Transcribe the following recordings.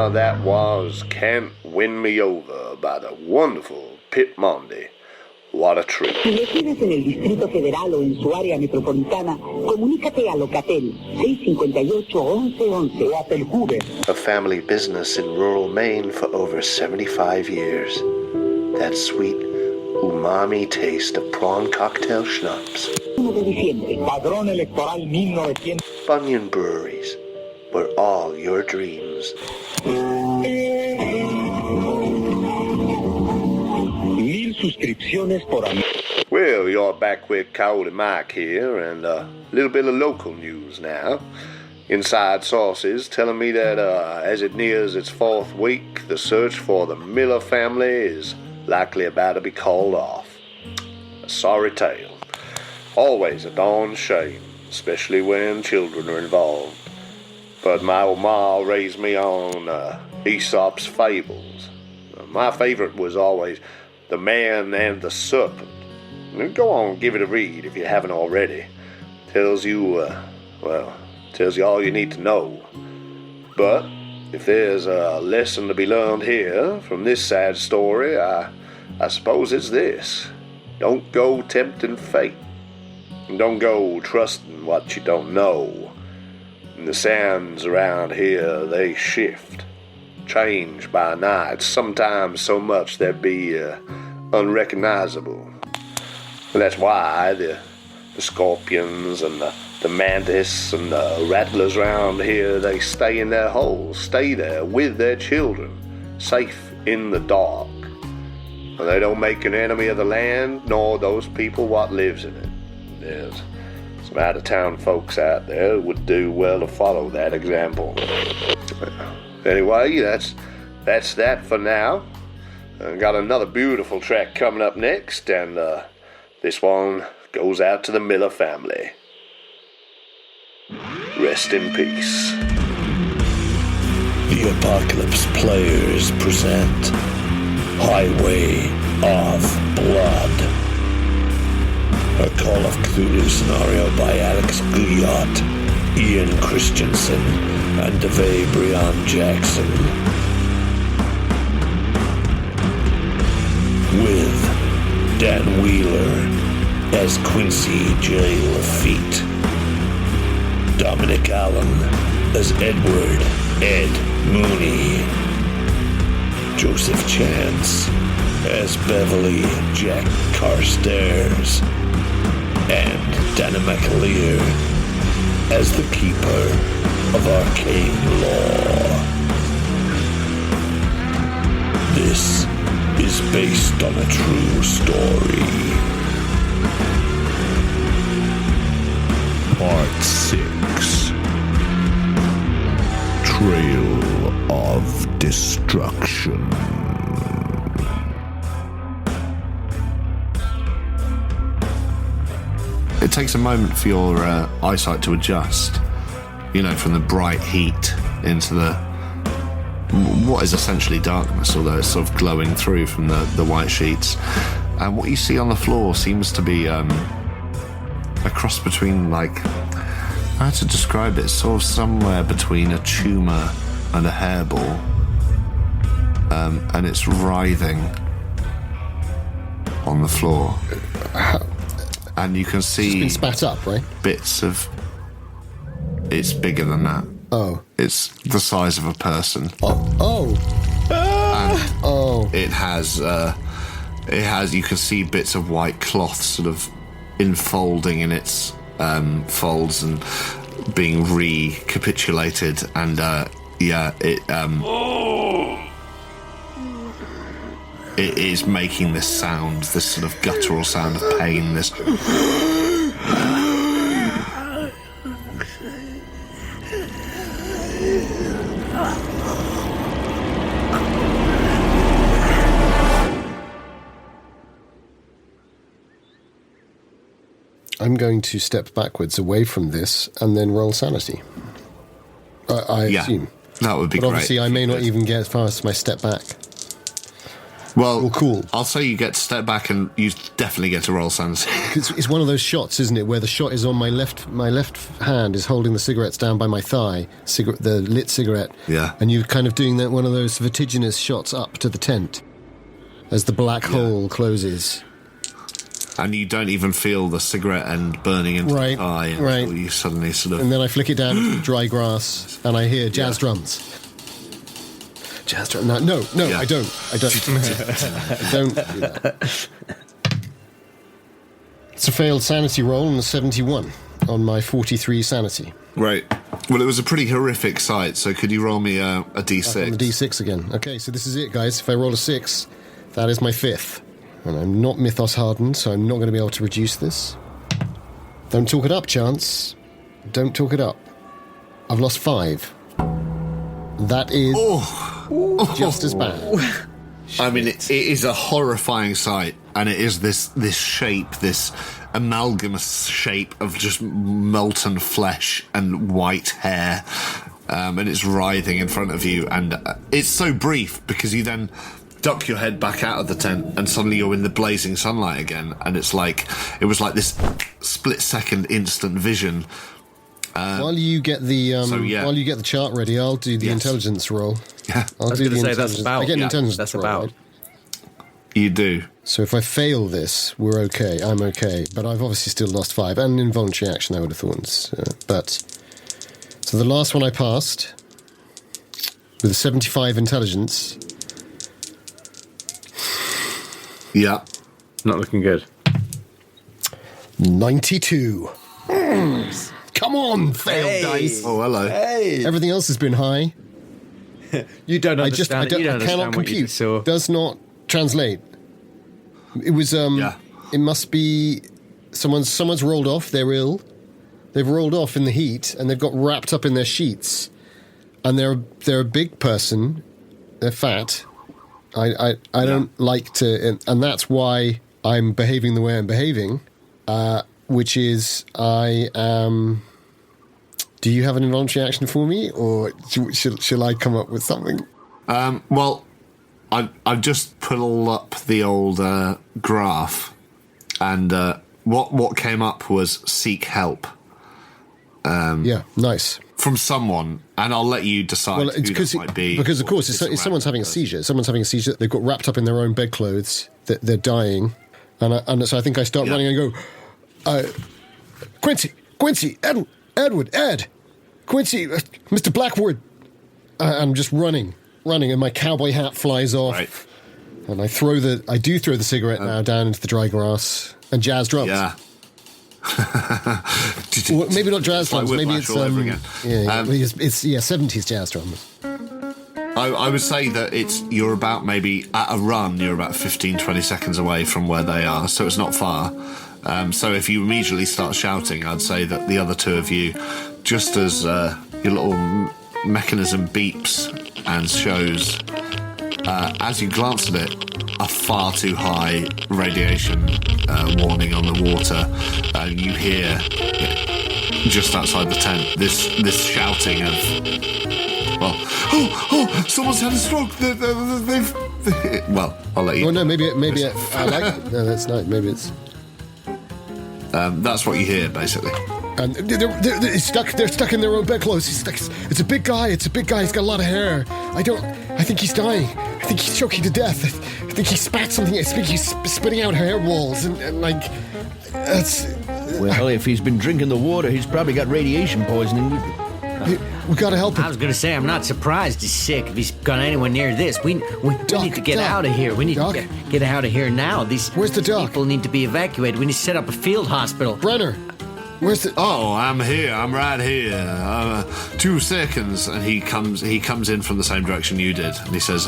that was Can't Win Me Over by the wonderful Pip Mondi. What a treat. Si resides en el Distrito Federal o en su área metropolitana, comunícate a Locatel 658-1111 o a Teljuve. A family business in rural Maine for over 75 years. That sweet, umami taste of prawn cocktail schnapps. 1 de diciembre. Padrón electoral 1900. Bunyan Breweries, where all your dreams. 1000 suscripciones por año. Well, you're back with Coyote Mike here, and a little bit of local news now. Inside sources telling me that as it nears its 4th week, the search for the Miller family is likely about to be called off. A sorry tale. Always a darn shame, especially when children are involved. But my old ma raised me on Aesop's fables. My favorite was always The Man and the Serpent. Go on, give it a read if you haven't already. Tells you, tells you all you need to know. But if there's a lesson to be learned here from this sad story, I suppose it's this. Don't go tempting fate. And don't go trusting what you don't know. And the sands around here, they shift. Change by night, sometimes so much they'd be unrecognizable. And that's why the scorpions and the mantis and the rattlers around here, they stay in their holes, stay there with their children, safe in the dark. And they don't make an enemy of the land, nor those people what lives in it. There's some out-of-town folks out there who would do well to follow that example. Anyway, that's that for now. Got another beautiful track coming up next, and this one goes out to the Miller family. Rest in peace. The Apocalypse Players present Highway of Blood, a Call of Cthulhu scenario by Alex Guillotte, Ian Christiansen, and Davae Breon Jaxson. With Dan Wheeler as Quincy J. Lafitte, Dominic Allen as Edward Ed Mooney, Joseph Chance as Beverley Jack Carstairs, and Danann McAleer as the Keeper of Arcane Law. This is based on a true story. Part 6. Trail of Destruction. It takes a moment for your eyesight to adjust, from the bright heat into what is essentially darkness, although it's sort of glowing through from the white sheets. And what you see on the floor seems to be a cross between, how to describe it, sort of somewhere between a tumour and a hairball. And it's writhing on the floor. And you can see... It's been spat up, right? Bits of... It's bigger than that. Oh. It's the size of a person. Oh. And it has, you can see bits of white cloth sort of enfolding in its folds and being recapitulated. And, it is making this sound, this sort of guttural sound of pain, this... I'm going to step backwards away from this and then roll sanity. I assume. That would be great. But obviously I may not even get as far as my step back. Well, cool. I'll say you get to step back and you definitely get to roll sanity. It's one of those shots, isn't it, where the shot is on my left hand is holding the cigarettes down by my thigh, the lit cigarette. Yeah. And you're kind of doing that one of those vertiginous shots up to the tent as the black hole closes. And you don't even feel the cigarette end burning into the thigh until you suddenly sort of... And then I flick it down into the dry grass and I hear jazz drums. Jazz drum. No, I don't. I don't do that. It's a failed sanity roll on a 71 on my 43 sanity. Right. Well, it was a pretty horrific sight, so could you roll me a D6? On the D6 again. Okay, so this is it, guys. If I roll a 6, that is my 5th. And I'm not mythos hardened, so I'm not going to be able to reduce this. Don't talk it up, Chance. Don't talk it up. I've lost 5. That is just as bad. I mean, it is a horrifying sight, and it is this shape, this amalgamous shape of just molten flesh and white hair, and it's writhing in front of you, and it's so brief because you then duck your head back out of the tent and suddenly you're in the blazing sunlight again, and it was like this split-second instant vision. While you get the chart ready, I'll do the intelligence roll. Yeah, I was going to say that's about. I get an intelligence that's roll, about. right? You do. So if I fail this, we're okay. I'm okay, but I've obviously still lost 5 and an involuntary action. I would have thought, so the last one I passed with a 75 intelligence. Yeah, not looking good. 92. Come on, failed dice. Oh, hello. Hey. Everything else has been high. You don't understand. I cannot compute. Does not translate. It was. It must be someone's rolled off. They're ill. They've rolled off in the heat, and they've got wrapped up in their sheets. And they're a big person. They're fat. I don't like to, and that's why I'm behaving the way I'm behaving. Which is I am. Do you have an involuntary action for me, or shall I come up with something? Well, I've just pulled up the old graph, and what came up was seek help. Yeah, nice. From someone, and I'll let you decide who that might be. Because, of course, if someone's having a seizure, they've got wrapped up in their own bedclothes, they're dying, and so I think I start running and go, Quincy, Edward, Ed, Quincy, Mr. Blackwood. I'm just running, and my cowboy hat flies off, and I do throw the cigarette now down into the dry grass, and jazz drums. Yeah. Well, maybe not jazz drums. Maybe it's it's 70s jazz drums. I would say that you're about maybe at a run. You're about 15-20 seconds away from where they are, so it's not far. So if you immediately start shouting, I'd say that the other two of you, just as your little mechanism beeps and shows, as you glance at it, a far too high radiation warning on the water, and you hear just outside the tent this shouting of, someone's had a stroke. They've well, I'll let you. Oh no, maybe I like it. No, that's not. Maybe it's. That's what you hear, basically. And they're stuck. They're stuck in their own bedclothes. It's a big guy. He's got a lot of hair. I think he's dying. I think he's choking to death. I think he spat something. I think he's spitting out hair walls and like. That's. Well, if he's been drinking the water, he's probably got radiation poisoning. We gotta help him. I was gonna say, I'm not surprised he's sick if he's gone anywhere near this. We need to get out of here. We need to get out of here now. Where's the doc? People need to be evacuated. We need to set up a field hospital. Brenner, where's the... Oh, I'm here. I'm right here. 2 seconds. And he comes in from the same direction you did. And he says,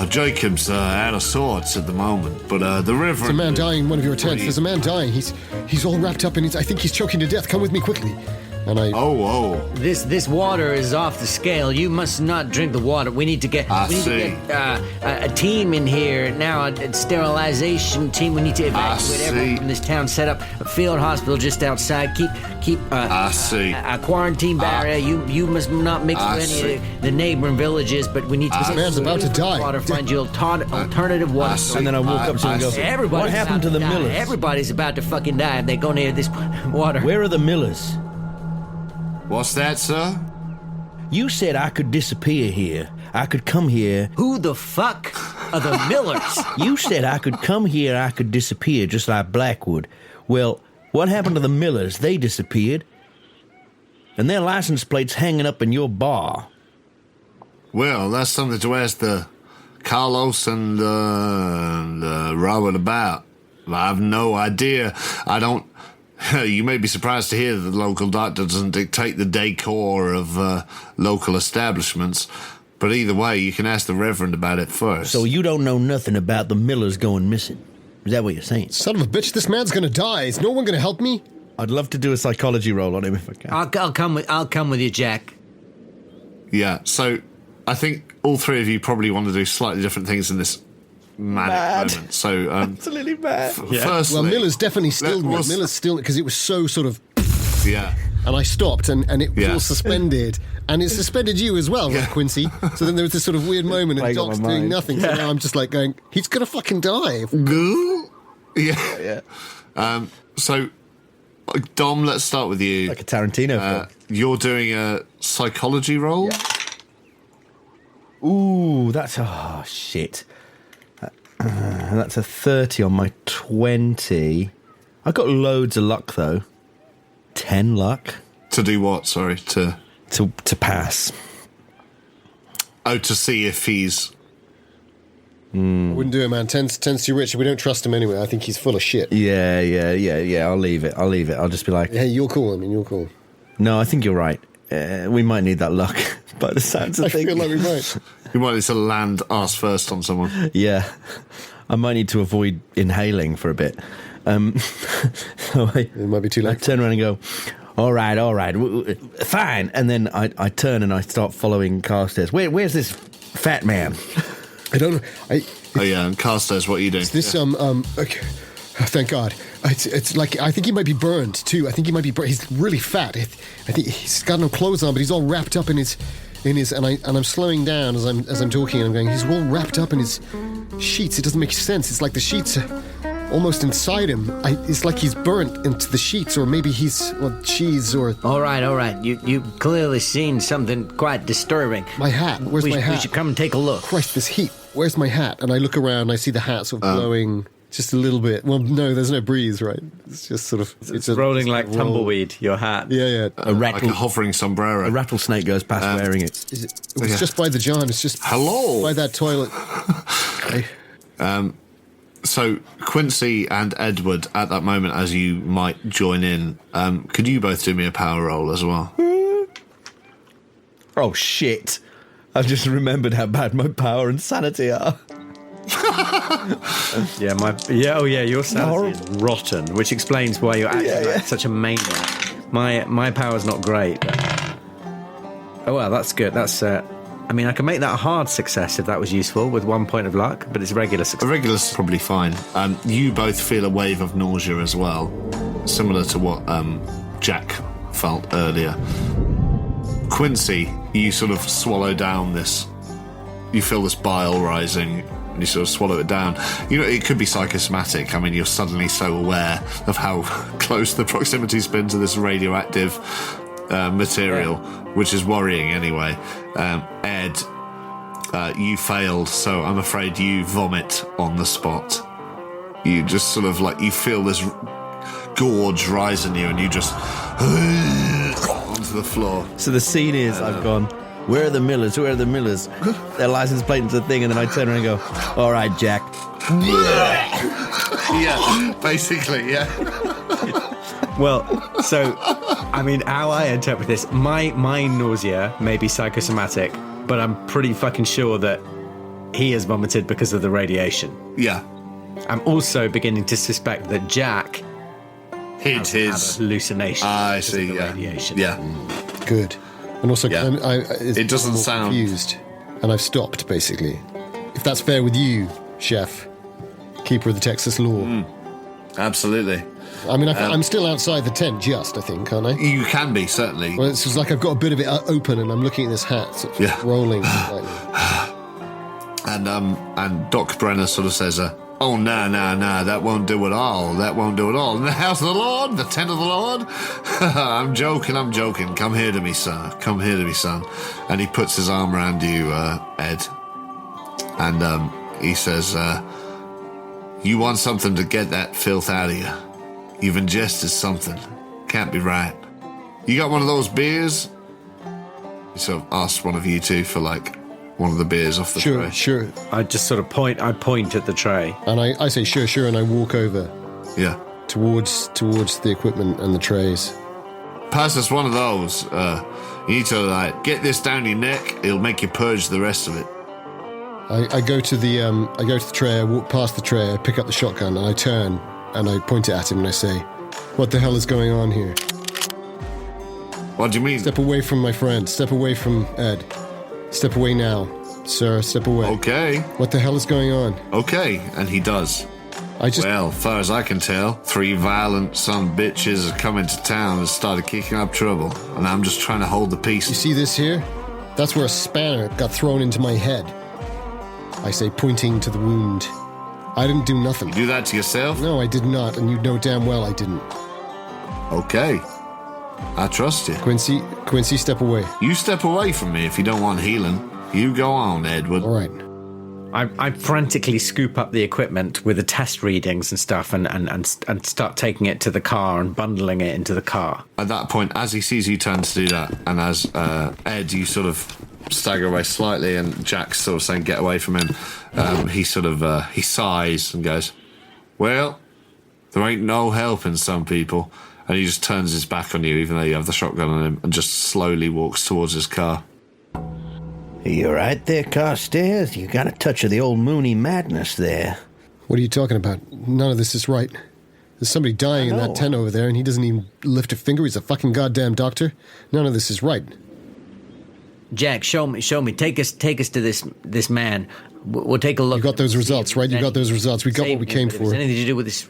Jacob's out of sorts at the moment. But the river... There's a man dying in one of your tents. There's a man dying. He's all wrapped up in I think he's choking to death. Come with me quickly. And I... Oh. This water is off the scale. You must not drink the water. We need to get a team in here now, a sterilization team. We need to evacuate everyone from this town. Set up a field hospital just outside. Keep a quarantine barrier. You must not mix with any of the neighboring villages. But we need to. This man's about to die. Water. Find you alternative water. And then I walk up to him and go, what happened to the millers? Everybody's about to fucking die if they go near this water. Where are the millers? What's that, sir? You said I could disappear here. I could come here. Who the fuck are the millers? You said I could come here, I could disappear, just like Blackwood. Well, what happened to the millers? They disappeared. And their license plates hanging up in your bar. Well, that's something to ask the Carlos and Robert about. I have no idea. I don't... You may be surprised to hear that the local doctor doesn't dictate the decor of local establishments, but either way, you can ask the Reverend about it first. So you don't know nothing about the millers going missing? Is that what you're saying? Son of a bitch, this man's gonna die. Is no one gonna help me? I'd love to do a psychology roll on him if I can. I'll come with you, Jack. Yeah, so I think all three of you probably want to do slightly different things in this manic moment. So, absolutely mad. Firstly, well, Miller's definitely still Miller's still because it was so sort of. Yeah. And I stopped, and it was suspended, and it suspended you as well, right, Quincy? So then there was this sort of weird moment, and Doc's doing nothing. So now I'm just like going, he's gonna fucking die. Yeah. So, Dom, let's start with you. Like a Tarantino film. You're doing a psychology roll. Yeah. Ooh, that's shit. That's a 30 on my 20. I got loads of luck though. 10 luck. To do what? Sorry, to pass. Oh, to see if he's. I wouldn't do it, man. 10's too rich. We don't trust him anyway. I think he's full of shit. Yeah. I'll leave it. I'll just be like, hey, you're cool. I mean, you're cool. No, I think you're right. We might need that luck. By the sounds of things, I feel like we might. You might need to land ass first on someone. Yeah, I might need to avoid inhaling for a bit. So it might be too late. I turn around and go, all right, fine. And then I turn and I start following Carstairs. Where's this fat man? I don't know. And Carstairs, what are you doing? This okay. Thank God. It's like I think he might be burned too. I think he might be burned. He's really fat. I think he's got no clothes on, but he's all wrapped up in his. And I'm slowing down as I'm talking. And I'm going. He's all wrapped up in his sheets. It doesn't make sense. It's like the sheets are almost inside him. It's like he's burnt into the sheets, or maybe he's cheese or. All right. You've clearly seen something quite disturbing. My hat. Where's my hat? We should come and take a look. Christ, this heat. Where's my hat? And I look around. And I see the hat sort of blowing. Just a little bit. Well, no, there's no breeze, right? It's just sort of... It's rolling like tumbleweed, your hat. Yeah. Like a hovering sombrero. A rattlesnake goes past wearing it. It was just by the John. It's just... Hello! By that toilet. So, Quincy and Edward, at that moment, as you might join in, could you both do me a power roll as well? Oh, shit. I've just remembered how bad my power and sanity are. Your sanity is rotten, which explains why you're acting like such a maniac. My power's not great. Oh well, that's good. That's I mean, I can make that a hard success if that was useful with 1 point of luck, but it's regular success. A regular's probably fine. You both feel a wave of nausea as well, similar to what Jack felt earlier. Quincy, you sort of swallow down this. You feel this bile rising. And you sort of swallow it down. You know, it could be psychosomatic. I mean, you're suddenly so aware of how close the proximity's been to this radioactive material, which is worrying anyway. Ed, you failed, so I'm afraid you vomit on the spot. You just sort of like, you feel this gorge rise in you and you just onto the floor. So the scene is, I've gone... Where are the millers? Their license plate is a thing, and then I turn around and go, all right, Jack. Yeah, basically, yeah. Well, so, I mean, how I interpret this, my nausea may be psychosomatic, but I'm pretty fucking sure that he has vomited because of the radiation. Yeah. I'm also beginning to suspect that Jack Hit his hallucination. I see. Yeah. Radiation. Yeah. Good. And also, It doesn't sound confused, and I've stopped basically. If that's fair with you, Chef, keeper of the Texas law. Absolutely. I mean, I'm still outside the tent, I think, aren't I? You can be, certainly. Well, it's just like I've got a bit of it open, and I'm looking at this hat, sort of rolling slightly. And Doc Brenner sort of says, "Oh, no, that won't do at all. That won't do at all. In the house of the Lord, the tent of the Lord." I'm joking. Come here to me, sir. Come here to me, son. And he puts his arm around you, Ed. And he says, "You want something to get that filth out of you. You've ingested something. Can't be right. You got one of those beers?" He sort of asks one of you two for, like, one of the beers off the tray. Sure. I just sort of point at the tray. And I say, sure, and I walk over. Yeah. Towards the equipment and the trays. Pass us one of those. You need to, like, get this down your neck. It'll make you purge the rest of it. I go to the tray, I walk past the tray, I pick up the shotgun, and I turn, and I point it at him, and I say, "What the hell is going on here?" What do you mean? Step away from my friend. Step away from Ed. Step away now. Sir, step away. Okay. What the hell is going on? Okay, and he does. Well, far as I can tell, 3 violent son bitches have come into town and started kicking up trouble, and I'm just trying to hold the peace. You see this here? That's where a spanner got thrown into my head. I say, pointing to the wound. I didn't do nothing. You do that to yourself? No, I did not, and you know damn well I didn't. Okay. I trust you. Quincy, step away. You step away from me if you don't want healing. You go on, Edward. All right. I frantically scoop up the equipment with the test readings and stuff and start taking it to the car and bundling it into the car. At that point, as he sees you turn to do that, and as Ed, you sort of stagger away slightly, and Jack's sort of saying, "Get away from him," he sort of he sighs and goes, "Well, there ain't no helping some people," and he just turns his back on you, even though you have the shotgun on him, and just slowly walks towards his car. You right there, Carstairs? You got a touch of the old Mooney madness there. What are you talking about? None of this is right. There's somebody dying in that tent over there, and he doesn't even lift a finger. He's a fucking goddamn doctor. None of this is right. Jack, show me. Take us to this man. We'll take a look. You got those results, right? You got those results. We got what we came for. Has anything to do with this?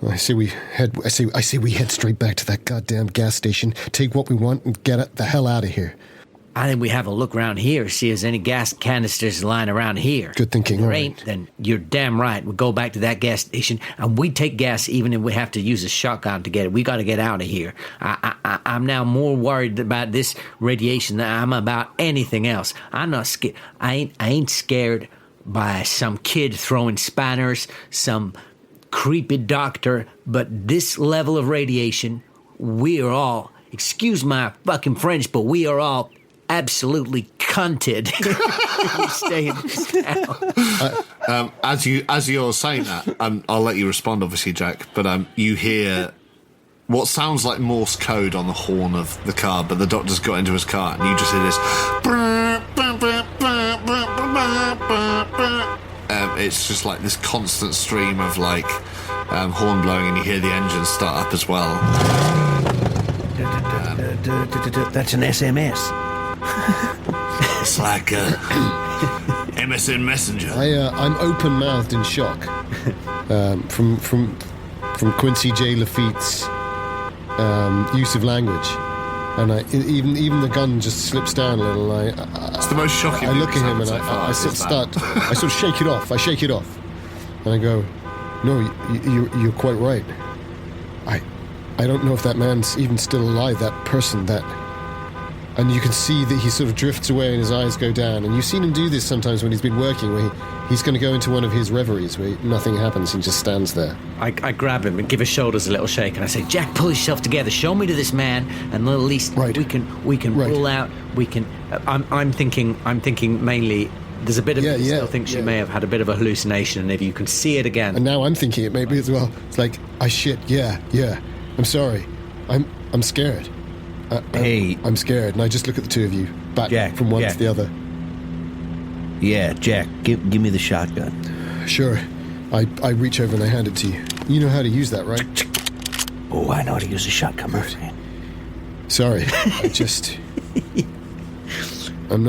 I say we head straight back to that goddamn gas station, take what we want, and get the hell out of here. I think we have a look around here, see if there's any gas canisters lying around here. Good thinking. If there all ain't, right. then you're damn right. We'll go back to that gas station, and we take gas even if we have to use a shotgun to get it. We got to get out of here. I'm now more worried about this radiation than I'm about anything else. I'm not scared. I ain't scared by some kid throwing spanners, some creepy doctor, but this level of radiation, we are all, excuse my fucking French, but we are all absolutely cunted if we stay in this town. As you're saying that, I'll let you respond, obviously, Jack, but you hear what sounds like Morse code on the horn of the car, but the doctor's got into his car, and you just hear this. It's just like this constant stream of like horn blowing, and you hear the engine start up as well. That's an SMS. It's like MSN Messenger. I'm open-mouthed in shock from Quincy J. Lafitte's use of language, and even the gun just slips down a little. It's the most shocking. I look at him and I sort of shake it off. I shake it off, and I go, "No, you're quite right. I don't know if that man's even still alive. That person that." And you can see that he sort of drifts away and his eyes go down. And you've seen him do this sometimes when he's been working, where he's going to go into one of his reveries where nothing happens, he just stands there. I grab him and give his shoulders a little shake, and I say, "Jack, pull yourself together. Show me to this man, and at least we can rule out. We can." I'm thinking mainly. There's a bit of me still thinks she may have had a bit of a hallucination, and if you can see it again. And now I'm thinking it may be as well. It's like, shit. Yeah. I'm sorry. I'm scared. I'm scared, and I just look at the two of you, back from one to the other. Yeah, Jack, give me the shotgun. Sure. I reach over and I hand it to you. You know how to use that, right? Oh, I know how to use a shotgun, man. Sorry, I'm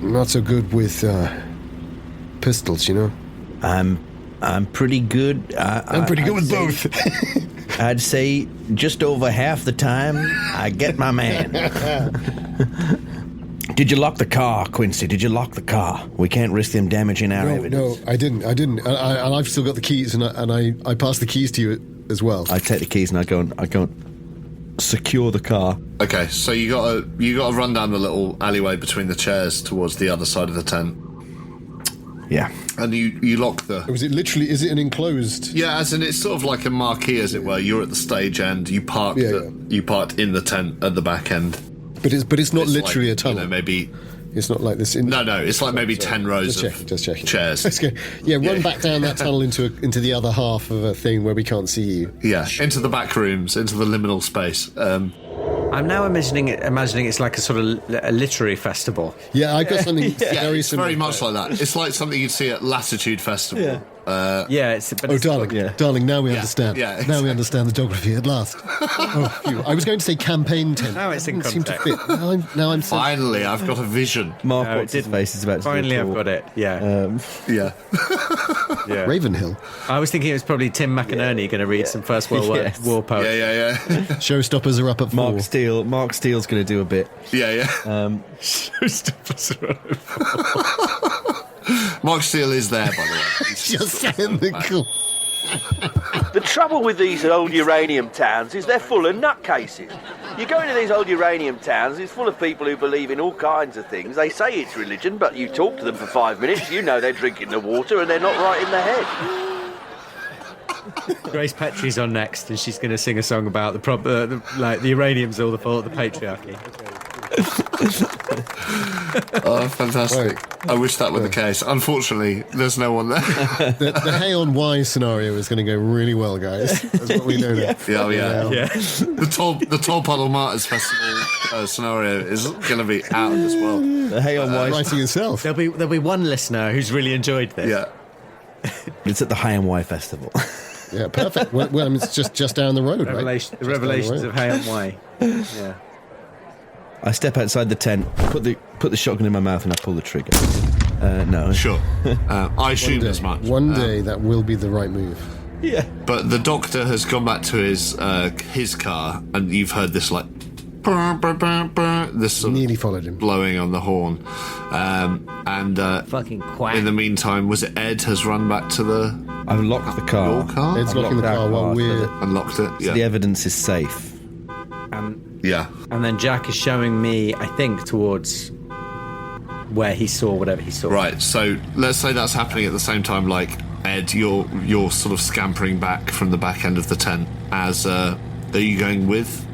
not so good with pistols, you know? I'm pretty good. I'm pretty good with both. I'd say just over half the time I get my man. Did you lock the car, Quincy? Did you lock the car? We can't risk them damaging our evidence. No, I didn't. And I've still got the keys, and I passed the keys to you as well. I take the keys and I go and secure the car. Okay, so you got to run down the little alleyway between the chairs towards the other side of the tent. Yeah. And you lock the... Is it an enclosed... Yeah, as in it's sort of like a marquee, as it were. You're at the stage end. You parked you parked in the tent at the back end. But it's not literally like, a tunnel. You know, maybe... It's not like this... No, it's like maybe 10 rows of chairs. Let's go. Yeah, run back down that tunnel into the other half of a thing where we can't see you. Yeah, into the back rooms, into the liminal space. I'm now imagining it's like a sort of a literary festival. Yeah, I got something very it's similar. very much like that. It's like something you'd see at Latitude Festival. Darling, now we understand. Yeah, Now we understand the geography at last. Oh, phew. I was going to say campaign tent. Now it's in seem to context. fit. Now I'm Finally, I've got a vision. Mark, what's his face is about to Finally, I've got it. Yeah. Yeah. Yeah. Ravenhill. I was thinking it was probably Tim McInerney going to read some First World War poetry. Yeah. Showstoppers are up at 4. Mark Steele's going to do a bit. Yeah. Showstoppers are up at 4. Mark Steele is there, by the way. Just saying the cool. The trouble with these old uranium towns is they're full of nutcases. You go into these old uranium towns, it's full of people who believe in all kinds of things. They say it's religion, but you talk to them for 5 minutes, you know they're drinking the water and they're not right in the head. Grace Petrie's on next, and she's going to sing a song about the uranium's all the fault of the patriarchy. Oh, fantastic. Right. I wish that were the case. Unfortunately, there's no one there. The Hay on Y scenario is going to go really well, guys. That's what we know now. Yeah. The Tall Puddle Martyrs Festival scenario is going to be out as well. The Hay on Y. Writing yourself. There'll be one listener who's really enjoyed this. Yeah. It's at the Hay on Y Festival. Yeah, perfect. Well, it's just down the road, The Revelations of Hay on Y. Yeah. I step outside the tent, put the shotgun in my mouth, and I pull the trigger. No. Sure. I assumed as much. One day that will be the right move. Yeah. But the doctor has gone back to his car, and you've heard this like this sort nearly of followed him, blowing on the horn. Fucking quack. In the meantime, was it Ed has run back to the... I've locked the car. Your car? Ed's locking the car while we're... Unlocked it, So the evidence is safe. Yeah. And then Jack is showing me, I think, towards where he saw whatever he saw. Right, so let's say that's happening at the same time, like, Ed, you're sort of scampering back from the back end of the tent as... are you going with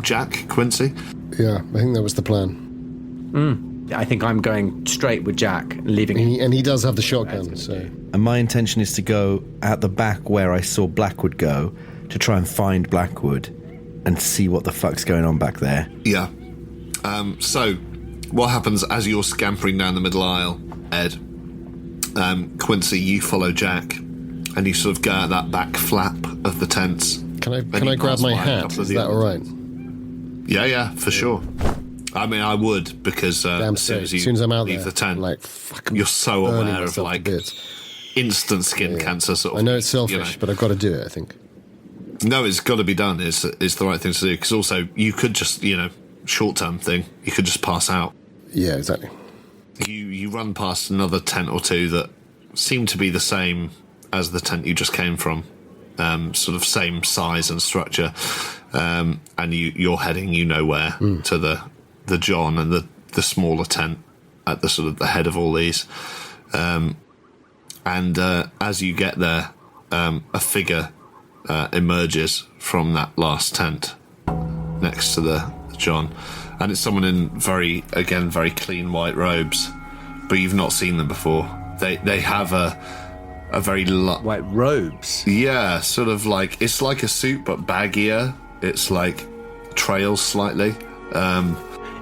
Jack, Quincy? Yeah, I think that was the plan. I think I'm going straight with Jack, leaving him. And he does have the shotgun, so... And my intention is to go out the back where I saw Blackwood go, to try and find Blackwood and see what the fuck's going on back there. Yeah. So, what happens as you're scampering down the middle aisle, Ed? Quincy, you follow Jack, and you sort of go out that back flap of the tents. Can I grab my hat? Is that all right? Yeah, for sure. I mean, I would, because as soon as I'm out leave the tent, like, you're so aware of like instant skin cancer sort of. I know it's selfish, but I've got to do it, I think. No, it's got to be done. It's the right thing to do, because also you could just, short-term thing, you could just pass out. Yeah, exactly. You run past another tent or two that seem to be the same as the tent you just came from, sort of same size and structure, and you're heading where to the John and the smaller tent at the sort of the head of all these, and as you get there, a figure emerges from that last tent next to the John, and it's someone in very clean white robes, but you've not seen them before. They have a very white robes. Yeah, sort of like it's like a suit but baggier. It's like trails slightly.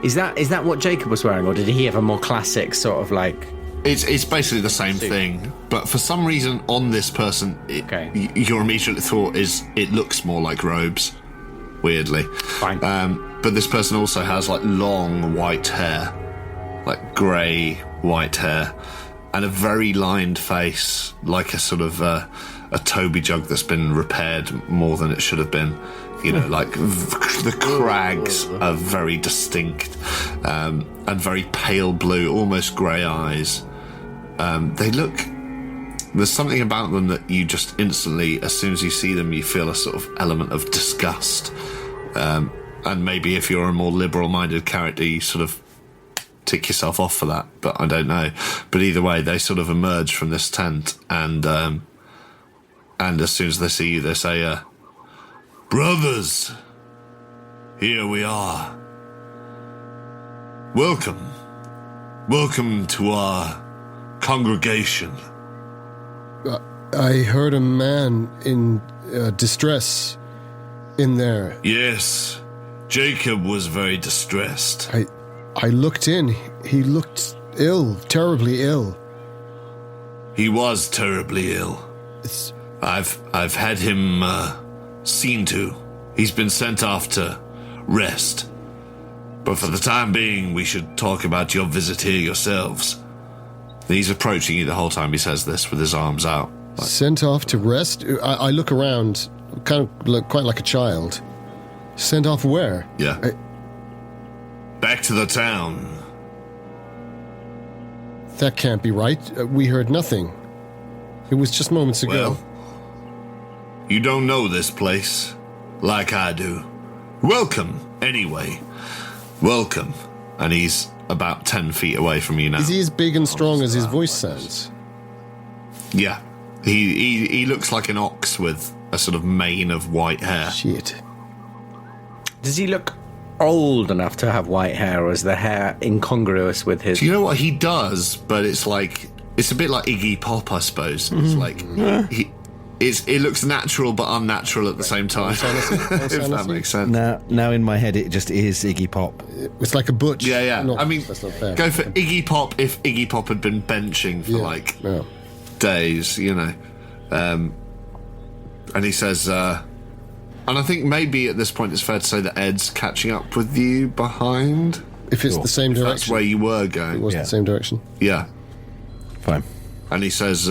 Is that what Jacob was wearing, or did he have a more classic sort of like It's basically the same thing, but for some reason on this person, your immediate thought is it looks more like robes. Weirdly, fine. But this person also has like long white hair, like grey white hair, and a very lined face, like a sort of a Toby jug that's been repaired more than it should have been. You know, like the crags are very distinct, and very pale blue, almost grey eyes. They look. There's something about them that you just instantly, as soon as you see them, you feel a sort of element of disgust. And maybe if you're a more liberal-minded character, you sort of tick yourself off for that. But I don't know. But either way, they sort of emerge from this tent, and as soon as they see you, they say, "Brothers, here we are. Welcome to our congregation." I heard a man in distress in there. Yes, Jacob was very distressed. I looked in. He looked ill, terribly ill. He was terribly ill. I've had him seen to. He's been sent off to rest. But for the time being, we should talk about your visit here yourselves. He's approaching you the whole time he says this with his arms out. Sent off to rest? I look around, kind of look quite like a child. Sent off where? Yeah. Back to the town. That can't be right. We heard nothing. It was just moments ago. Well, you don't know this place like I do. Welcome, anyway. Welcome. And he's about 10 feet away from you now. Is he as big and strong as his voice sounds? Yeah. He looks like an ox with a sort of mane of white hair. Shit. Does he look old enough to have white hair, or is the hair incongruous with his... Do you know what he does? But it's like... It's a bit like Iggy Pop, I suppose. Mm-hmm. It's like... It looks natural but unnatural at the same time. If that makes sense. Now in my head it just is Iggy Pop. It's like a butch. Yeah. Not, I mean, that's not fair. go for Iggy Pop if Iggy Pop had been benching for days, you know. And he says, and I think maybe at this point it's fair to say that Ed's catching up with you behind. If it's the same direction. That's where you were going. It was the same direction. Yeah. Fine. And he says,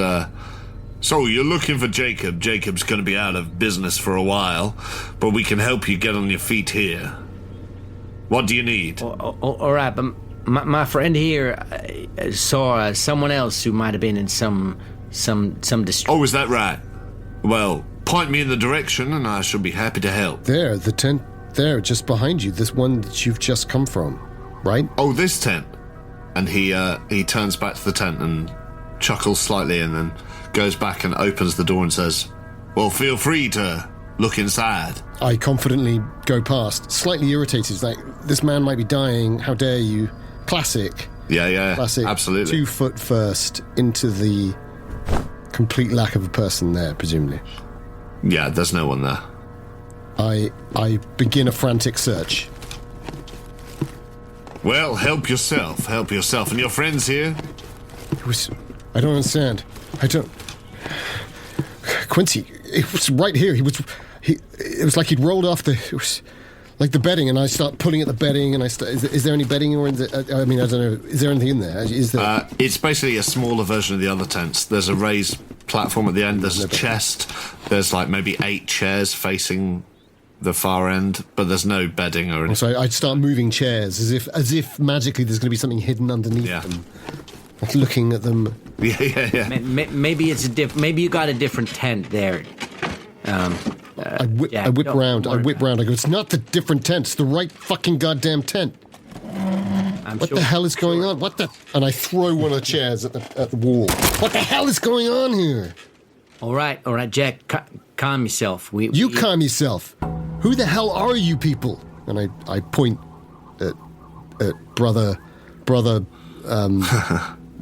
So you're looking for Jacob. Jacob's going to be out of business for a while, but we can help you get on your feet here. What do you need? All right, but my friend here saw someone else who might have been in some distress. Oh, is that right? Well, point me in the direction and I shall be happy to help. There, the tent there, just behind you, this one that you've just come from, right? Oh, this tent. And he turns back to the tent and chuckles slightly and then goes back and opens the door and says, "Well, feel free to look inside." I confidently go past, slightly irritated, like, this man might be dying, how dare you? Classic. Yeah, Classic. Absolutely. 2 foot first into the complete lack of a person there, presumably. Yeah, there's no one there. I begin a frantic search. Well, help yourself. And your friends here? I don't understand. Quincy, it was right here. It was like he'd rolled off it was like the bedding, and I start pulling at the bedding, and is there any bedding, or I don't know, is there anything in there? Is there? It's basically a smaller version of the other tents. There's a raised platform at the end, there's a chest, there's like maybe 8 chairs facing the far end, but there's no bedding or anything. So I'd start moving chairs as if magically there's going to be something hidden underneath them. Like looking at them. Yeah. Maybe it's maybe you got a different tent there. I whip round. I go, it's not the different tent. It's the right fucking goddamn tent. What the hell is going on? And I throw one of the chairs at the wall. What the hell is going on here? All right, Jack. Calm yourself. Calm yourself. Who the hell are you people? And I point at brother.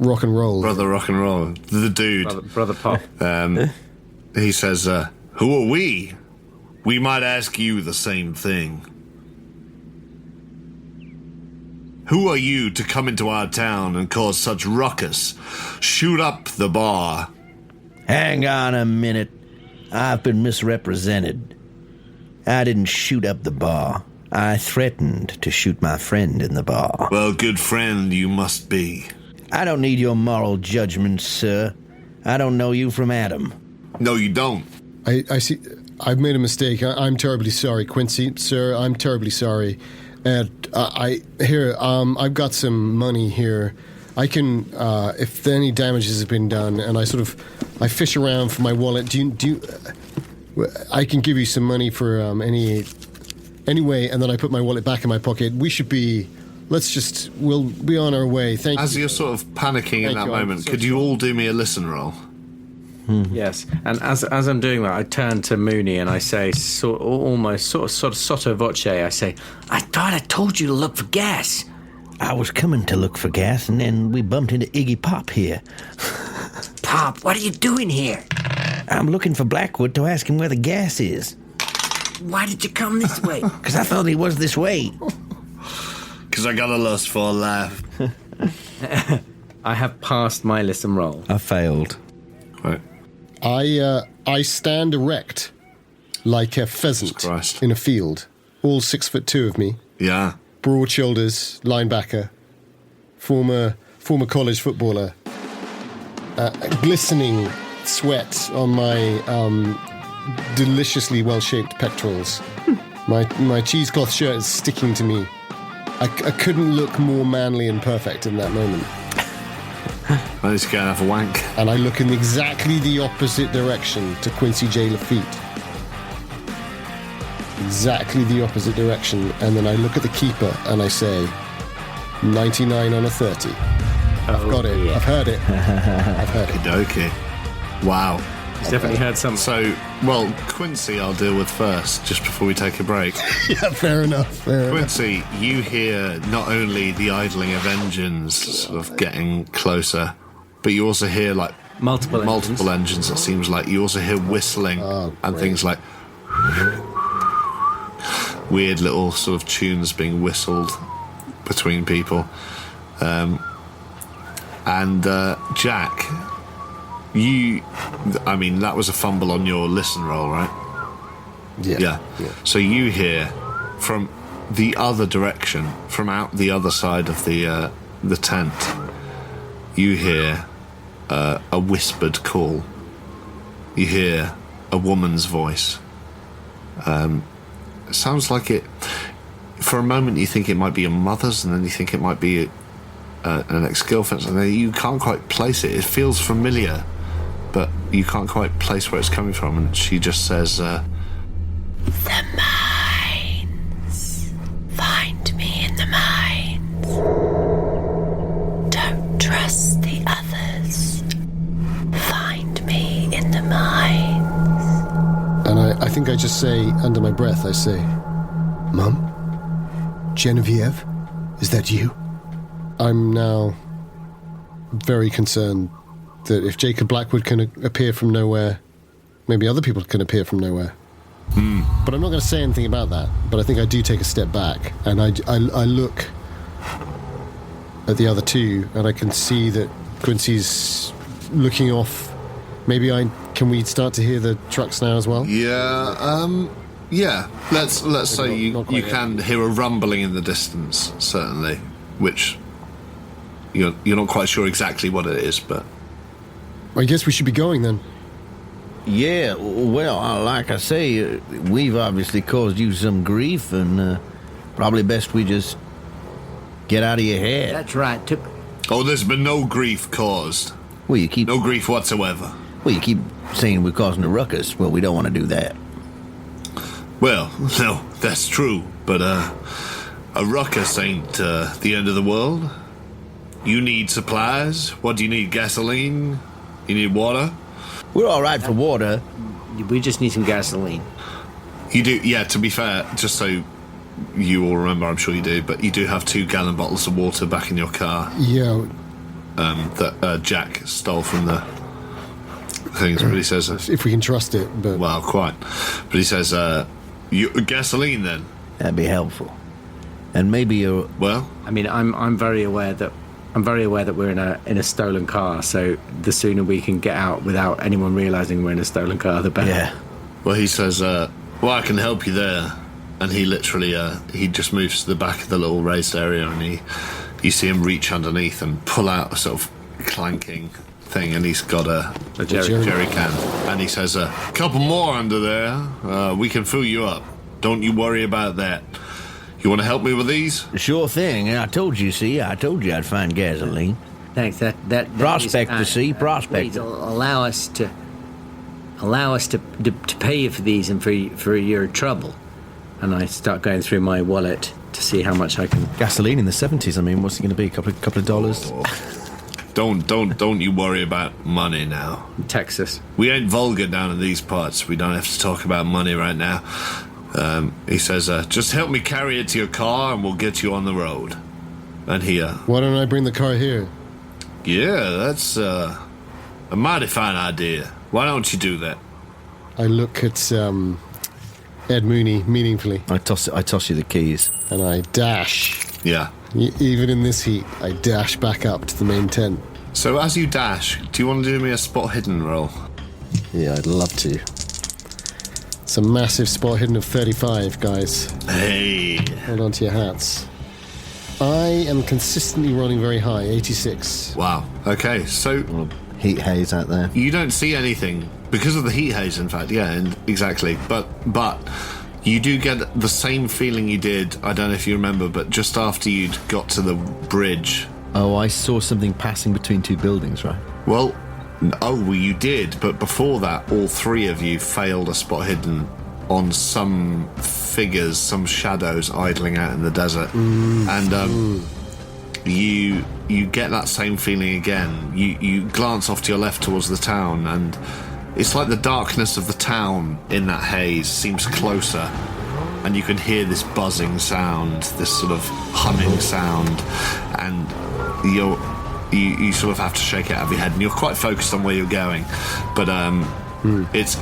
Rock and roll. Brother rock and roll. The dude. Brother Pop. He says, who are we? We might ask you the same thing. Who are you to come into our town and cause such ruckus? Shoot up the bar. Hang on a minute. I've been misrepresented. I didn't shoot up the bar. I threatened to shoot my friend in the bar. Well, good friend you must be. I don't need your moral judgment, sir. I don't know you from Adam. No, you don't. I see. I've made a mistake. I'm terribly sorry, Quincy. Sir, I'm terribly sorry. I've got some money here. I can, if any damages have been done, and I fish around for my wallet. I can give you some money for anyway, and then I put my wallet back in my pocket. We'll be on our way. Thank you. As you're sort of panicking in that moment, could you all do me a listen roll? Yes, and as I'm doing that, I turn to Mooney and I say, almost sotto voce, I say, I thought I told you to look for gas. I was coming to look for gas, and then we bumped into Iggy Pop here. Pop, what are you doing here? I'm looking for Blackwood to ask him where the gas is. Why did you come this way? Because I thought he was this way. Because I got a lust for a laugh. I have passed my listen roll. I failed. Right. I stand erect like a pheasant in a field. All 6'2" of me. Yeah. Broad shoulders, linebacker, former college footballer. Glistening sweat on my deliciously well-shaped pectorals. My cheesecloth shirt is sticking to me. I couldn't look more manly and perfect in that moment. I need to go and have a wank. And I look in exactly the opposite direction to Quincy J. Lafitte. Exactly the opposite direction. And then I look at the keeper and I say, 99 on a 30. I've got it. Yeah. I've heard it. Okey-dokey. Wow. He's definitely heard something. So, Quincy I'll deal with first, just before we take a break. Yeah, fair enough. Quincy, you hear not only the idling of engines sort of getting closer, but you also hear, like, multiple engines, it seems like. You also hear whistling and things like weird little sort of tunes being whistled between people. Jack, that was a fumble on your listen roll, right? Yeah. So you hear from the other direction, from out the other side of the tent, you hear a whispered call. You hear a woman's voice. It sounds like it. For a moment, you think it might be your mother's, and then you think it might be an ex-girlfriend. And then you can't quite place it. It feels familiar, but you can't quite place where it's coming from. And she just says, "The mines. Find me in the mines. Don't trust the others. Find me in the mines." And I think I just say, under my breath, I say, "Mum? Genevieve? Is that you?" I'm now very concerned that if Jacob Blackwood can appear from nowhere, maybe other people can appear from nowhere. But I'm not going to say anything about that. But I think I do take a step back, and I look at the other two, and I can see that Quincy's looking off. Can we start to hear the trucks now as well? Yeah. Let's say you can hear a rumbling in the distance, certainly, which you're not quite sure exactly what it is, but I guess we should be going then. Yeah, well, like I say, we've obviously caused you some grief, and probably best we just get out of your head. That's right. Oh, there's been no grief caused. Well, no grief whatsoever. Well, you keep saying we're causing a ruckus. Well, we don't want to do that. Well, no, that's true, but a ruckus ain't the end of the world. You need supplies. What do you need? Gasoline? You need water? We're all right for water. We just need some gasoline. You do, yeah, to be fair, just so you all remember, I'm sure you do, but you do have 2-gallon bottles of water back in your car. Yeah. That Jack stole from the things, but he says... if we can trust it, but... Well, quite. But he says, gasoline then? That'd be helpful. And maybe you're... Well, I mean, I'm very aware that we're in a stolen car. So the sooner we can get out without anyone realizing we're in a stolen car, the better. Yeah. Well, he says, well, I can help you there. And he literally, he just moves to the back of the little raised area, and you see him reach underneath and pull out a sort of clanking thing, and he's got a jerry can. And he says, a couple more under there. We can fill you up. Don't you worry about that. You want to help me with these? Sure thing. I told you, I told you I'd find gasoline. Thanks. That prospect is, to see, prospect. Please allow us to pay you for these and for your trouble. And I start going through my wallet to see how much I can. Gasoline in the 70s. I mean, what's it going to be? A couple of dollars. Don't you worry about money now. Texas. We ain't vulgar down in these parts. We don't have to talk about money right now. He says, just help me carry it to your car and we'll get you on the road. And he, Why don't I bring the car here? Yeah, that's, a mighty fine idea. Why don't you do that? I look at, Ed Mooney meaningfully. I toss you the keys. And I dash. Yeah. Even in this heat, I dash back up to the main tent. So as you dash, do you want to do me a spot hidden roll? Yeah, I'd love to. It's a massive spot hidden of 35, guys. Hey. Hold on to your hats. I am consistently rolling very high, 86. Wow. Okay, so... Heat haze out there. You don't see anything. Because of the heat haze, in fact, yeah, exactly. But you do get the same feeling you did, I don't know if you remember, but just after you'd got to the bridge. Oh, I saw something passing between two buildings, right? Well, you did, but before that, all three of you failed a spot hidden on some figures, some shadows idling out in the desert. And you get that same feeling again. You glance off to your left towards the town, and it's like the darkness of the town in that haze seems closer, and you can hear this buzzing sound, this sort of humming sound, and you sort of have to shake it out of your head, and you're quite focused on where you're going, but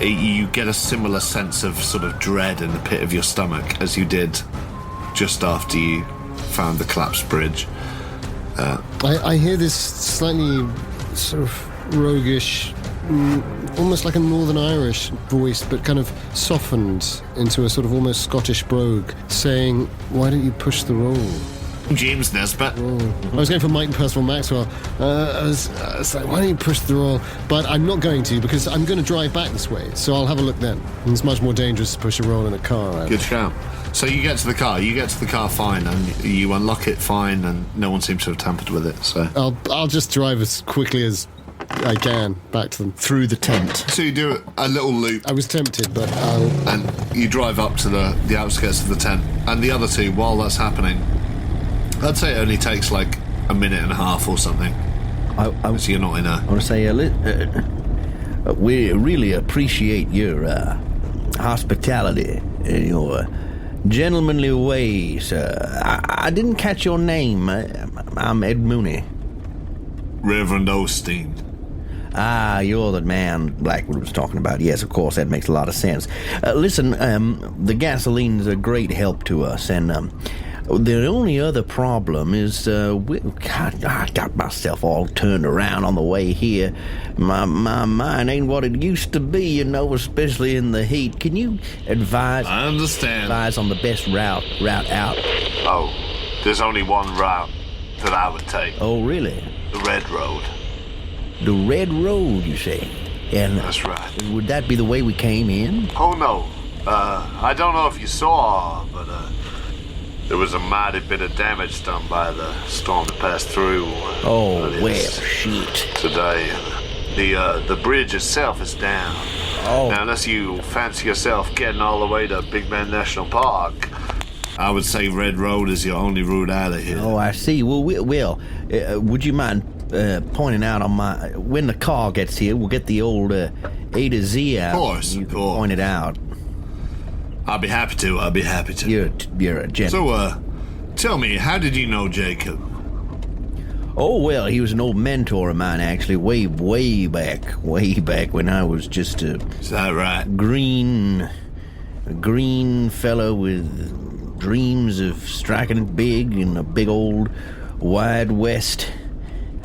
you get a similar sense of sort of dread in the pit of your stomach as you did just after you found the collapsed bridge. I hear this slightly sort of roguish, almost like a Northern Irish voice, but kind of softened into a sort of almost Scottish brogue, saying, "Why don't you push the roll?" James Nesbitt. I was going for Mike and Percival Maxwell. I was like, why don't you push the roll? But I'm not going to, because I'm going to drive back this way, so I'll have a look then. And it's much more dangerous to push a roll in a car. Good shout. So you get to the car fine, and you unlock it fine, and no one seems to have tampered with it, so... I'll just drive as quickly as I can back to them. Through the tent. So you do a little loop. I was tempted, but And you drive up to the outskirts of the tent, and the other two, while that's happening... I'd say it only takes like a minute and a half or something. So you're not in a... I want to say, we really appreciate your hospitality and your gentlemanly ways. I didn't catch your name. I'm Ed Mooney. Reverend Osteen. Ah, you're the man Blackwood was talking about. Yes, of course, that makes a lot of sense. Listen, the gasoline's a great help to us, and... the only other problem is, I got myself all turned around on the way here. My mind ain't what it used to be, you know, especially in the heat. Can you advise? I understand. Advise on the best route out? Oh, there's only one route that I would take. Oh, really? The Red Road. The Red Road, you say? And that's right. Would that be the way we came in? Oh, no. I don't know if you saw, but, there was a mighty bit of damage done by the storm that passed through. Oh, well, shit. Today. The bridge itself is down. Oh. Now, unless you fancy yourself getting all the way to Big Bend National Park, I would say Red Road is your only route out of here. Oh, I see. Well, would you mind pointing out on when the car gets here, we'll get the old A to Z out. Of course, you can point it out. I'll be happy to. You're a gentleman. So, tell me, how did you know Jacob? Oh, well, he was an old mentor of mine, actually, way back when I was just a... Is that right? Green fellow with dreams of striking it big in a big old wide west.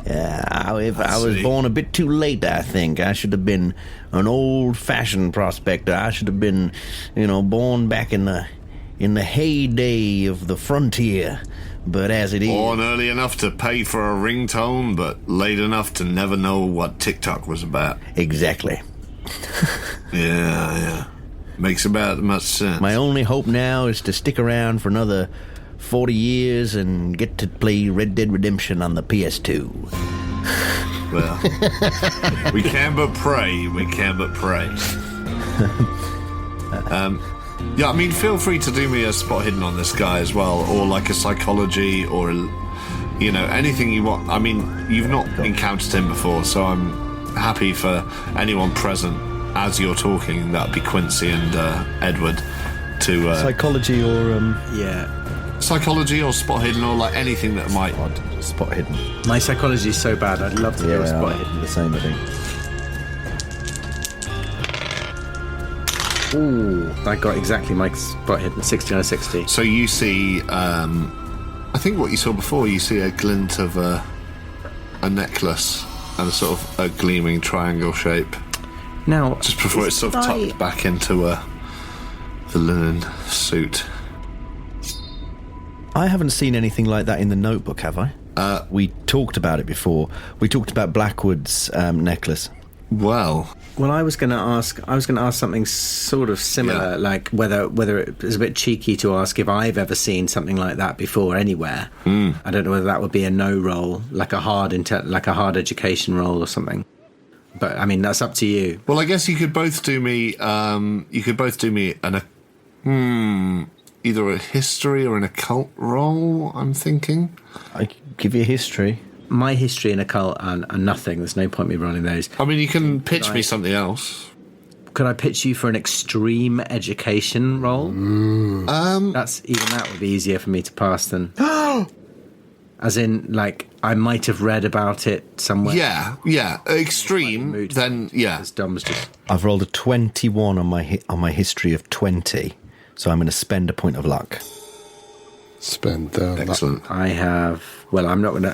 I was born a bit too late, I think. I should have been an old-fashioned prospector. I should have been, born back in the heyday of the frontier. But as it is... Born early enough to pay for a ringtone, but late enough to never know what TikTok was about. Exactly. Yeah. Makes about as much sense. My only hope now is to stick around for another 40 years and get to play Red Dead Redemption on the PS2. Well, we can but pray. Yeah, I mean, feel free to do me a spot hidden on this guy as well, or like a psychology, or, anything you want. I mean, you've not encountered him before, so I'm happy for anyone present as you're talking, that'd be Quincy and Edward, to... psychology or... Psychology or spot hidden, or like anything that might... Spot hidden. My psychology is so bad, I'd love to do a spot hidden. The same, I think. Ooh, I got exactly my spot hidden, 60 out of 60. So you see, I think what you saw before, you see a glint of a necklace and a sort of a gleaming triangle shape. Now, just before it's sort of tucked back into the linen suit. I haven't seen anything like that in the notebook, have I? We talked about it before. We talked about Blackwood's necklace. Well, I was going to ask something sort of similar, like whether it was a bit cheeky to ask if I've ever seen something like that before anywhere. I don't know whether that would be a no roll, like a hard education roll or something. But I mean, that's up to you. Well, I guess you could both do me. Either a history or an occult roll. I'm thinking. I could give you a history. My history and occult are nothing. There's no point me rolling those. I mean, you can pitch me something else. Could I pitch you for an extreme education roll? That would be easier for me to pass than. As in, like, I might have read about it somewhere. Yeah. Extreme, then, yeah. As Dom's just... I've rolled a 21 on my history of 20, so I'm going to spend a point of luck. Spend the Excellent. I have... Well, I'm not going to...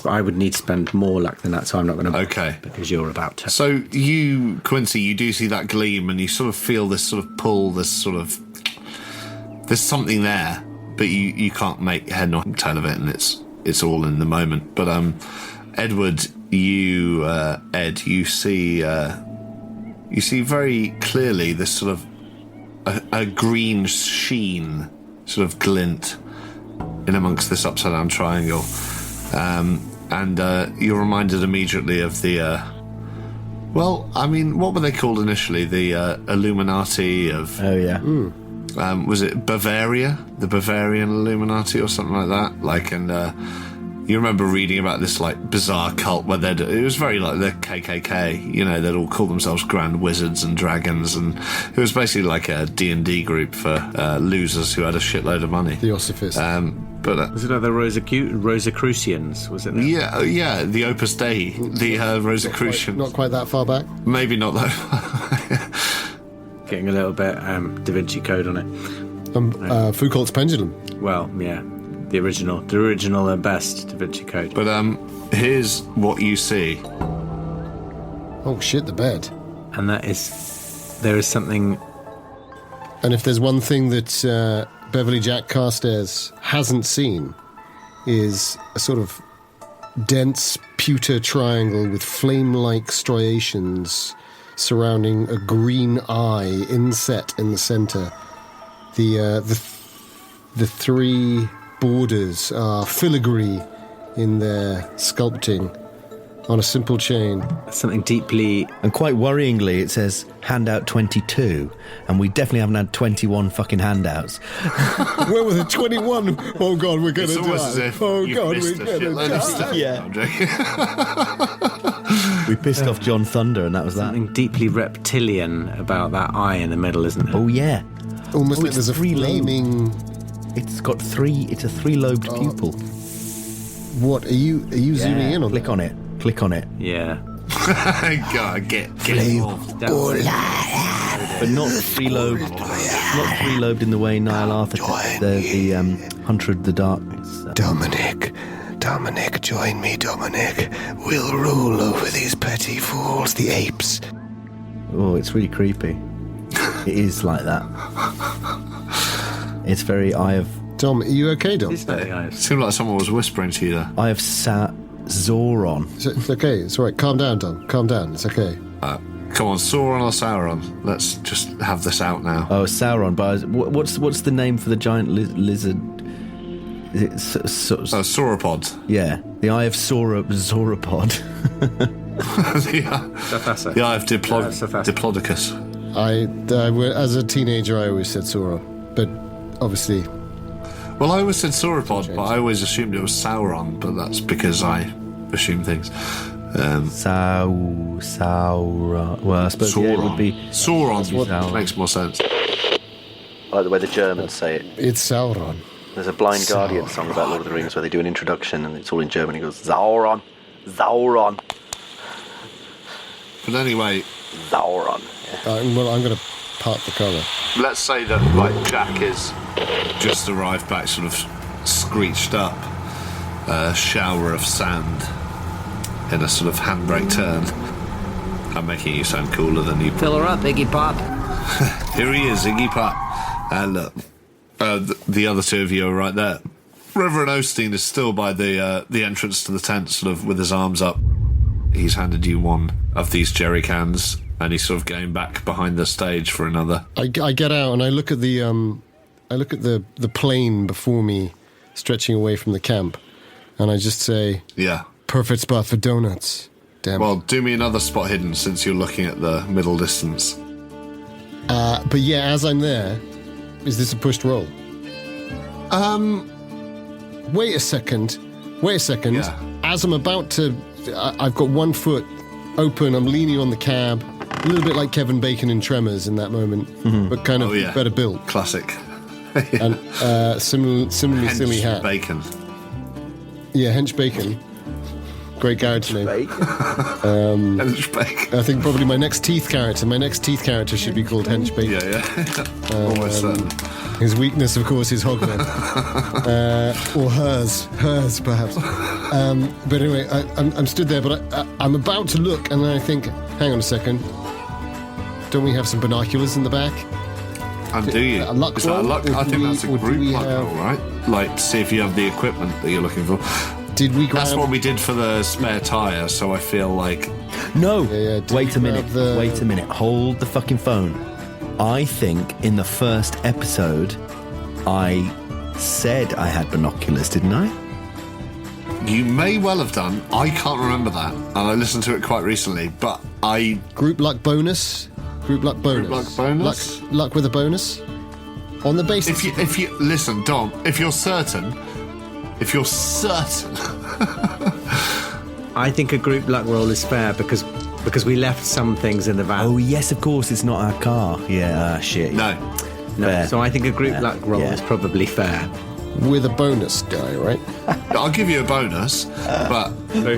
I would need to spend more luck than that, so I'm not going to... Okay. Because you're about to... So you, Quincy, you do see that gleam, and you sort of feel this sort of pull, this sort of... There's something there, but you can't make head nor tail of it, and it's all in the moment. But Edward, Ed, you see very clearly this sort of a green sheen, sort of glint in amongst this upside down triangle, and you're reminded immediately of the. Well, I mean, what were they called initially? The Illuminati of. Oh yeah. Was it Bavaria? The Bavarian Illuminati or something like that? Like, and you remember reading about this, like, bizarre cult where it was very like the KKK, they'd all call themselves Grand Wizards and Dragons, and it was basically like a D&D group for losers who had a shitload of money. The Ossifist. But was it the Rosicrucians? Was it? Yeah, the Opus Dei, the Rosicrucians. Not quite that far back. Maybe not though. Getting a little bit Da Vinci Code on it. Foucault's Pendulum. Well, yeah, the original and best Da Vinci Code. But here's what you see. Oh shit! The bed. And there is something. And if there's one thing that Beverley Jack Carstairs hasn't seen, is a sort of dense pewter triangle with flame-like striations surrounding a green eye inset in the center. The three borders are filigree in their sculpting on a simple chain. Something deeply... And quite worryingly, it says handout 22, and we definitely haven't had 21 fucking handouts. Where were the 21? Oh God, we're going to die. As if oh God, we're going to die. Yeah. We pissed off John Thunder, and that was something deeply reptilian about that eye in the middle, isn't it? Oh yeah. Almost like there's a flaming... It's got it's a three-lobed pupil. What, are you zooming in on Click on it. Click on it. Yeah. God, get involved. But not three-lobed. not three-lobed in the way Niall Arthur, the Hunter of the Darkness. Dominic, join me, Dominic. We'll rule over these petty fools, the apes. Oh, it's really creepy. It is like that. It's very Eye of... Dom, are you okay, Dom? It seemed like someone was whispering to you there. Eye of Zoron. It's okay, it's all right. Calm down, Dom. Calm down, it's okay. Come on, Sauron or Sauron? Let's just have this out now. Oh, Sauron. But what's the name for the giant lizard? Is it sauropod. Yeah, the Eye of Sauropod. The Eye of Diplodocus. As a teenager, I always said Sauron, but obviously... Well, I always said sauropod, but I always assumed it was Sauron, but that's because I assume things. Sauron. Well, I suppose Sauron. it would be... Sauron makes more sense. I like the way the Germans say it. It's Sauron. There's a Blind Guardian song about Lord of the Rings where they do an introduction and it's all in German. He goes, Sauron, Sauron. But anyway... Sauron. Well, I'm going to park the car. Let's say that, Jack is just arrived back, sort of screeched up, a shower of sand in a sort of handbrake turn. I'm making you sound cooler than you... Fill her up, Iggy Pop. Here he is, Iggy Pop. And look, the other two of you are right there. Reverend Osteen is still by the entrance to the tent, sort of with his arms up. He's handed you one of these jerry cans, and he's sort of going back behind the stage for another. I get out and I look at the plain before me, stretching away from the camp, and I just say, "Yeah, perfect spot for donuts." Damn. Well, do me another spot hidden since you're looking at the middle distance. But yeah, as I'm there, is this a pushed roll? Wait a second. Yeah. As I'm about to, I've got one foot open. I'm leaning on the cab, a little bit like Kevin Bacon in Tremors in that moment, but kind of better built. Classic. And similarly silly hat. Bacon. Yeah, Hench Bacon. Great character name. Hench Bacon. I think probably my next teeth character should be called Hench Bacon. Yeah. Almost certain. His weakness, of course, is Hogman. Or hers perhaps. But anyway, I'm stood there, but I'm about to look, and then I think, hang on a second. Don't we have some binoculars in the back? And do you? A luck Is that a roll, luck? or I do think we- that's a or do group we luck have- roll, right? Like, see if you have the equipment that you're looking for. Did we grab... That's what we did for the spare tyre, so I feel like... No! Yeah, Wait a minute. grab the- Wait a minute. Hold the fucking phone. I think in the first episode, I said I had binoculars, didn't I? You may well have done. I can't remember that. And I listened to it quite recently, but I... Group luck bonus? Group luck bonus? Luck with a bonus? On the basis... If you listen, Dom, if you're certain... I think a group luck roll is fair because we left some things in the van. Oh, yes, of course, it's not our car. Yeah, shit. No. Fair. So I think a group luck roll is probably fair. With a bonus die, right? I'll give you a bonus, but... So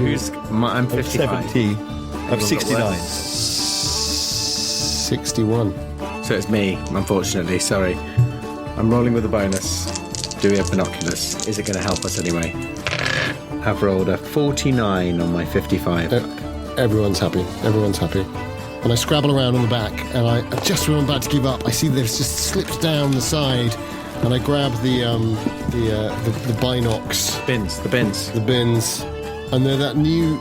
I'm 55. 70. I'm 69. 61. So it's me, unfortunately. Sorry. I'm rolling with a bonus. Do we have binoculars? Is it going to help us anyway? I've rolled a 49 on my 55. Everyone's happy. And I scrabble around on the back, and I just when I'm about to give up, I see this just slips down the side, and I grab the binocs. The bins. And they're that new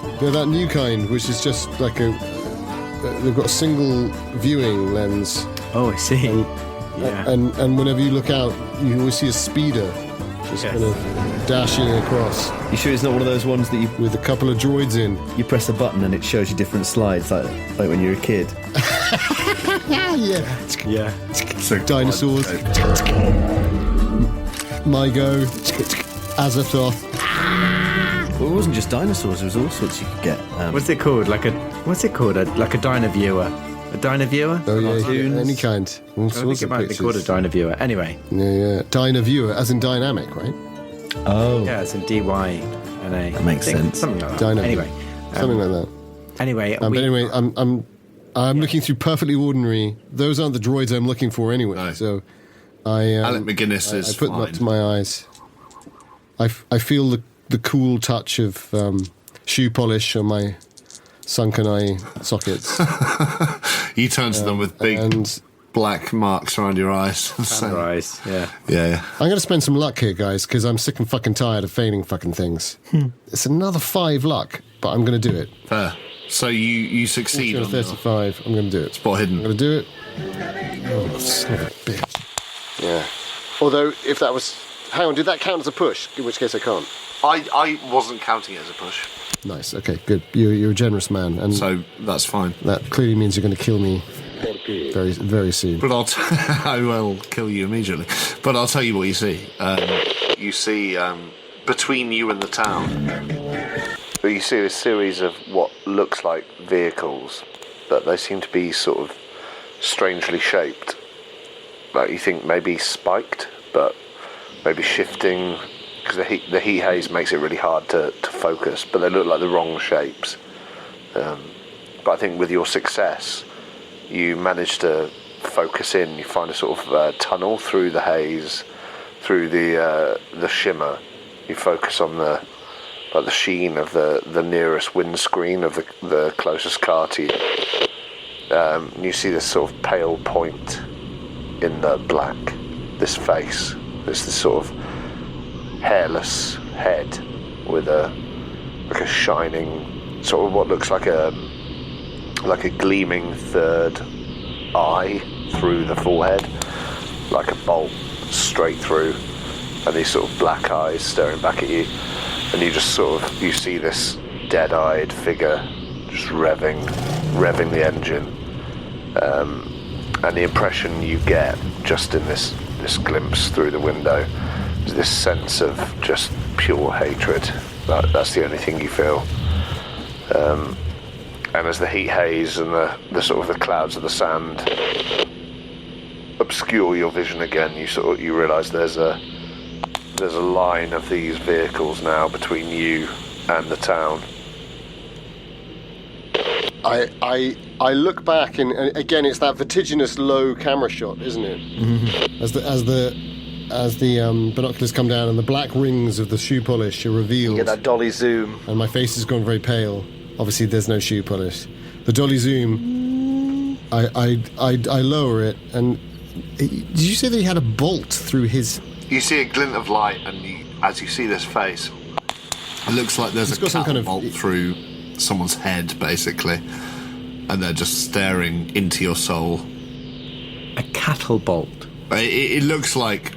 kind, which is just like they've got a single viewing lens. Oh, I see. And whenever you look out, you always see a speeder just kind of dashing across. You sure it's not one of those ones that you... With a couple of droids in. You press a button and it shows you different slides, like when you're a kid. Yeah. Dinosaurs. Mygo. Azathoth. Well, it wasn't just dinosaurs, there was all sorts you could get. What's it called? Like a Dynaviewer. A Dynaviewer? Oh, yeah, any kind. All I sorts think it of might be called a pictures. Dynaviewer. Anyway. Yeah. Dynaviewer, as in dynamic, right? Oh. Yeah, it's in D-Y-N-A. That makes sense. Something like that. Dynaviewer. Anyway. Something like that. Anyway. But anyway, I'm looking through perfectly ordinary. Those aren't the droids I'm looking for anyway. No. So Alec McGuinness is I put them fine. up to my eyes. I feel the cool touch of shoe polish on my sunken eye sockets. You turn to them with big black marks around your eyes. Under eyes, yeah. Yeah. I'm going to spend some luck here, guys, because I'm sick and fucking tired of failing fucking things. It's another 5 luck, but I'm going to do it. Fair. So you succeed on 35. I'm going to do it. Spot hidden. I'm going to do it. Oh, son of a bitch. Yeah. Although, if that was... Hang on, did that count as a push? In which case I can't. I wasn't counting it as a push. Nice, okay, good. You're a generous man. And so that's fine. That clearly means you're going to kill me very, very soon. But I will kill you immediately. But I'll tell you what you see. You see, between you and the town... You see a series of what looks like vehicles, but they seem to be sort of strangely shaped. Like you think maybe spiked, but maybe shifting, because the heat haze makes it really hard to focus, but they look like the wrong shapes. But I think with your success, you manage to focus in. You find a sort of tunnel through the haze, through the shimmer. You focus on the sheen of the nearest windscreen of the closest car to you. You see this sort of pale point in the black, this face. There's this sort of hairless head with a shining, sort of what looks like a gleaming third eye through the forehead, like a bolt straight through, and these sort of black eyes staring back at you. And you just you see this dead-eyed figure just revving the engine. And the impression you get just in this glimpse through the window is this sense of just pure hatred. That's the only thing you feel. And as the heat haze and the sort of the clouds of the sand obscure your vision again, you realise there's a line of these vehicles now between you and the town. I look back and again it's that vertiginous low camera shot, isn't it? Mm-hmm. As the binoculars come down and the black rings of the shoe polish are revealed. You get that dolly zoom. And my face has gone very pale. Obviously there's no shoe polish. The dolly zoom, I lower it, and did you say that he had a bolt through his... You see a glint of light, and as you see this face, it looks like there's a cattle bolt through someone's head, basically, and they're just staring into your soul. A cattle bolt. It looks like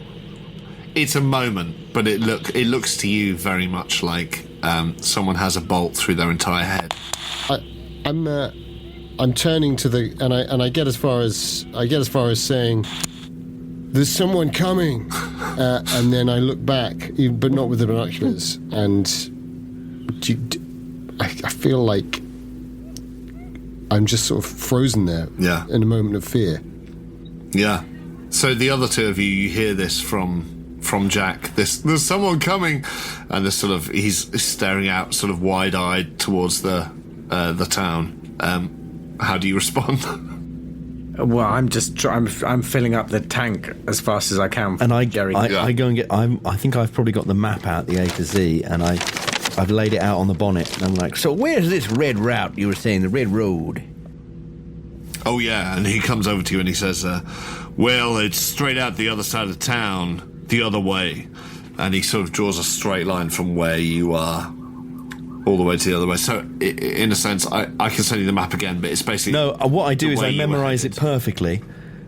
it's a moment, but it looks to you very much like someone has a bolt through their entire head. I'm turning to the and I get as far as saying, "There's someone coming," and then I look back, but not with the binoculars, and I feel like I'm just sort of frozen there, in a moment of fear. Yeah. So the other two of you hear this from Jack. There's someone coming, and he's staring out, sort of wide-eyed towards the town. How do you respond? Well, I'm filling up the tank as fast as I can. And I go and get. I think I've probably got the map out, the A to Z, and I've laid it out on the bonnet. And I'm like, so where's this red route you were saying, the red road? Oh yeah, and he comes over to you and he says, "Well, it's straight out the other side of town, the other way." And he sort of draws a straight line from where you are all the way to the other way. So, in a sense, I can send you the map again, but it's basically... No, what I do is I memorise it perfectly,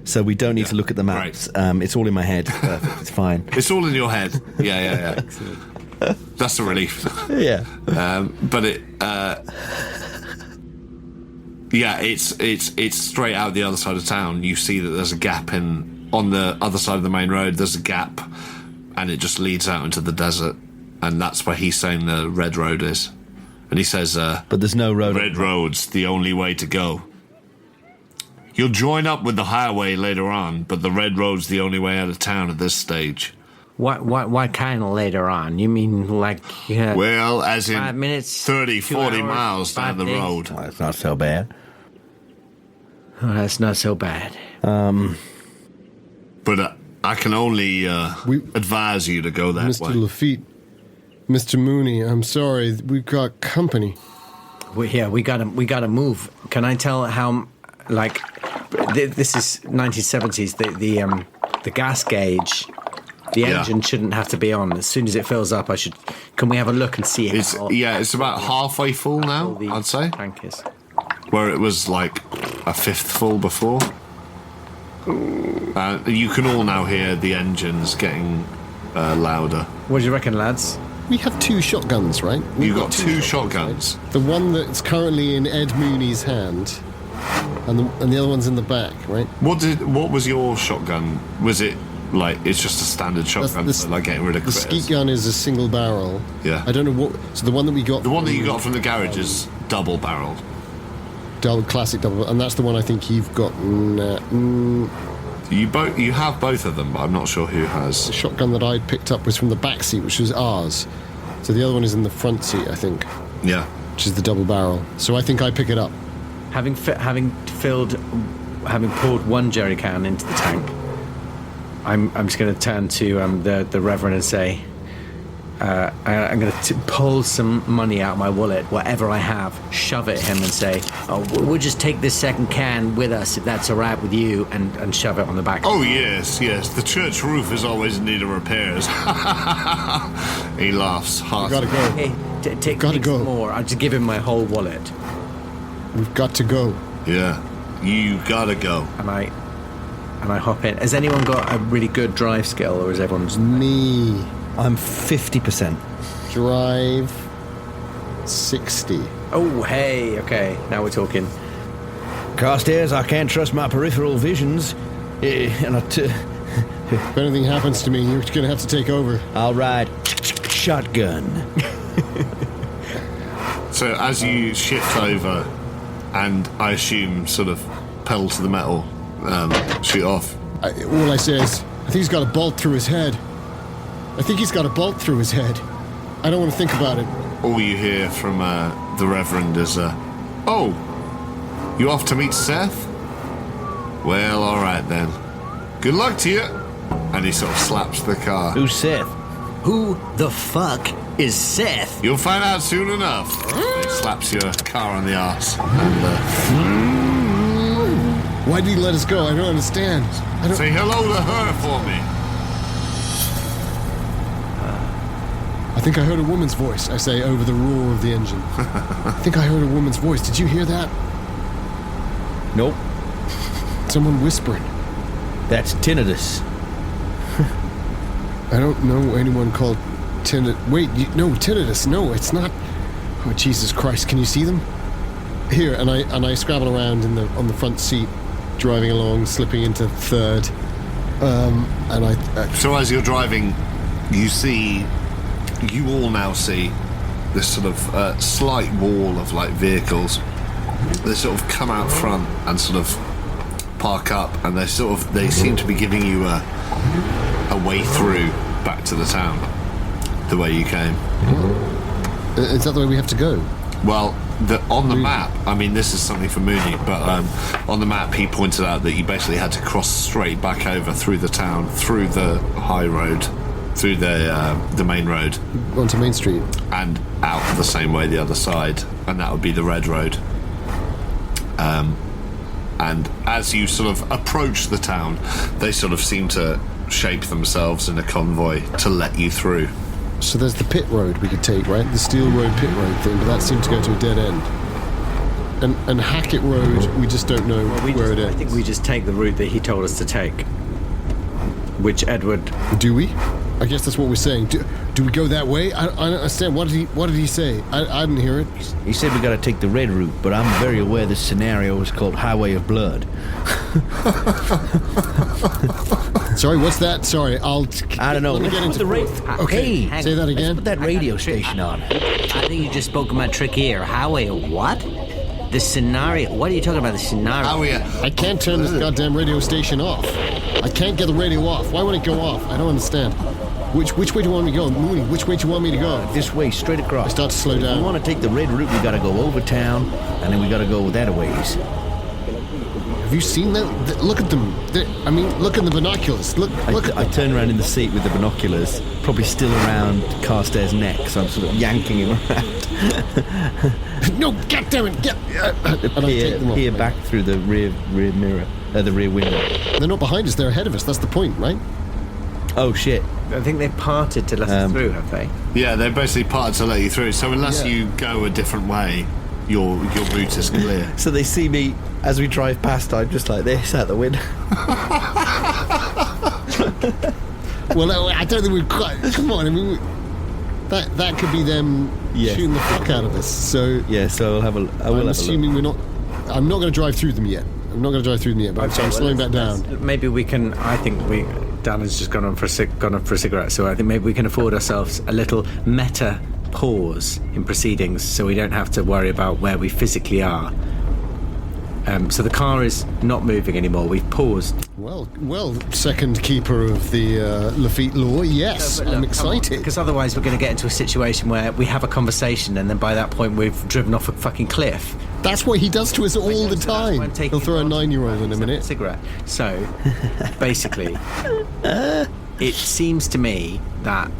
so we don't need to look at the maps. It's all in my head. Perfect. It's fine. It's all in your head. Yeah. That's a relief. Yeah. But it... it's straight out the other side of town. You see that there's a gap on the other side of the main road. There's a gap, and it just leads out into the desert, and that's where he's saying the red road is. And he says, but there's no road. Red road's the only way to go. You'll join up with the highway later on, but the red road's the only way out of town at this stage. What kind of later on? You mean like... well, as in 5 minutes, 30, 40 hours, miles down the road. Well, that's not so bad. Oh, that's not so bad. But I can only advise you to go that Mr. way. Lafitte, Mr. Mooney, I'm sorry, we've got company. We gotta move. Can I tell how, like, this is 1970s, the gas gauge, the engine shouldn't have to be on. As soon as it fills up, can we have a look and see how... It's about halfway full now, I'd say. Tank is. Where it was like a fifth full before. You can all now hear the engines getting louder. What do you reckon, lads? We have 2 shotguns, right? You've got 2 shotguns. Right? The one that's currently in Ed Mooney's hand, and the other one's in the back, right? What was your shotgun? Was it like it's just a standard shotgun, like getting rid of critters? The skeet gun is a single barrel. Yeah. I don't know what. So the one that we got. The one that you got from the garage is double barreled. Classic double, and that's the one I think you've got. You have both of them, but I'm not sure who has. The shotgun that I picked up was from the back seat, which was ours. So the other one is in the front seat, I think. Yeah. Which is the double barrel. So I think I pick it up. Having poured one jerry can into the tank, I'm just going to turn to the Reverend and say, I'm going to pull some money out of my wallet, whatever I have, shove it at him and say, we'll just take this second can with us, if that's all right with you, and shove it on the back. Oh, yes. The church roof is always in need of repairs. He laughs hard. We gotta go. Hey, gotta go. More. I'll just give him my whole wallet. We've got to go. Yeah, you gotta go. And I hop in. Has anyone got a really good drive skill, or is everyone's... Me. I'm 50%. Drive 60. Oh, hey, okay, now we're talking. Carstairs, I can't trust my peripheral visions. If anything happens to me, you're going to have to take over. I'll ride shotgun. So as you shift over, and I assume sort of pedal to the metal, shoot off. All I say is, I think he's got a bolt through his head. I think he's got a bolt through his head. I don't want to think about it. All you hear from the Reverend is, oh, you off to meet Seth? Well, all right then. Good luck to you. And he sort of slaps the car. Who's Seth? Who the fuck is Seth? You'll find out soon enough. He slaps your car on the arse. Why did he let us go? I don't understand. Say hello to her for me. I think I heard a woman's voice, I say, over the roar of the engine. I think I heard a woman's voice. Did you hear that? Nope. Someone whispering. That's tinnitus. I don't know anyone called tinnitus. Wait, no, tinnitus. No, it's not. Oh, Jesus Christ. Can you see them? Here, and I scrabble around on the front seat, driving along, slipping into third. So as you're driving, you all now see this sort of slight wall of like vehicles. They sort of come out front and sort of park up, and they seem to be giving you a way through back to the town, the way you came. Is that the way we have to go? Well, on the map, I mean, this is something for Mooney, but on the map he pointed out that you basically had to cross straight back over through the town, through the high road, through the main road. Onto Main Street. And out the same way the other side, and that would be the red road. And as you sort of approach the town, they sort of seem to shape themselves in a convoy to let you through. So there's the pit road we could take, right? The Steel Road pit road thing, but that seemed to go to a dead end. And Hackett Road, we just don't know where it ends. I think we just take the route that he told us to take. Which Edward... Do we? I guess that's what we're saying. Do we go that way? I don't understand. What did he say? I didn't hear it. He said we got to take the red route, but I'm very aware this scenario is called Highway of Blood. Sorry, what's that? Sorry, I don't know. Let me get into Okay, hey, say that again. Let's put that radio station on. I think you just spoke my trick here. Highway of what? The scenario. What are you talking about? The scenario? I can't turn this goddamn radio station off. I can't get the radio off. Why won't it go off? I don't understand. Which way do you want me to go? Mooney, which way do you want me to go? This way, straight across. I start to slow down. If we want to take the red route, we got to go over town, and then we got to go that a ways. Have you seen that? Look at them. Look in the binoculars. Look. I turn around in the seat with the binoculars, probably still around Carstairs' neck, so I'm sort of yanking him around. No, get down and get. Peer back through the rear mirror, the rear window. They're not behind us. They're ahead of us. That's the point, right? Oh shit! I think they parted to let us through, have they? Yeah, they basically parted to let you through. So unless you go a different way, your route is clear. So they see me as we drive past. I'm just like this out the window. Well, I don't think we've quite. Come on, I mean, that could be them shooting the fuck out of us. So so I'm assuming we're not. I'm not going to drive through them yet. But so I'm slowing back down. Maybe we can. I think Danann's just gone on for a cigarette, so I think maybe we can afford ourselves a little meta pause in proceedings, so we don't have to worry about where we physically are. So the car is not moving anymore. We've paused. Well, second keeper of the Lafitte law. Yes, I'm excited. Because otherwise we're going to get into a situation where we have a conversation and then by that point we've driven off a fucking cliff. That's what he does to us all the time. He'll throw a 9-year-old in a minute. Cigarette. So, basically, it seems to me that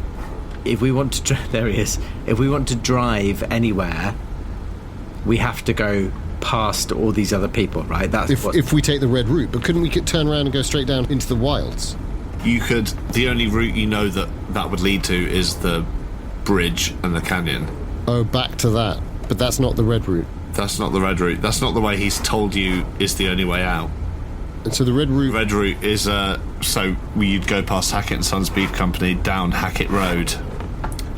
if we want to... There he is. If we want to drive anywhere, we have to go past all these other people, right? That's if we take the red route. But couldn't we turn around and go straight down into the wilds? You could. The only route you know that would lead to is the bridge and the canyon. Oh, back to that. But that's not the red route. That's not the red route. That's not the way he's told you is the only way out. And so the red route... Red route is, so you'd go past Hackett and Sons Beef Company down Hackett Road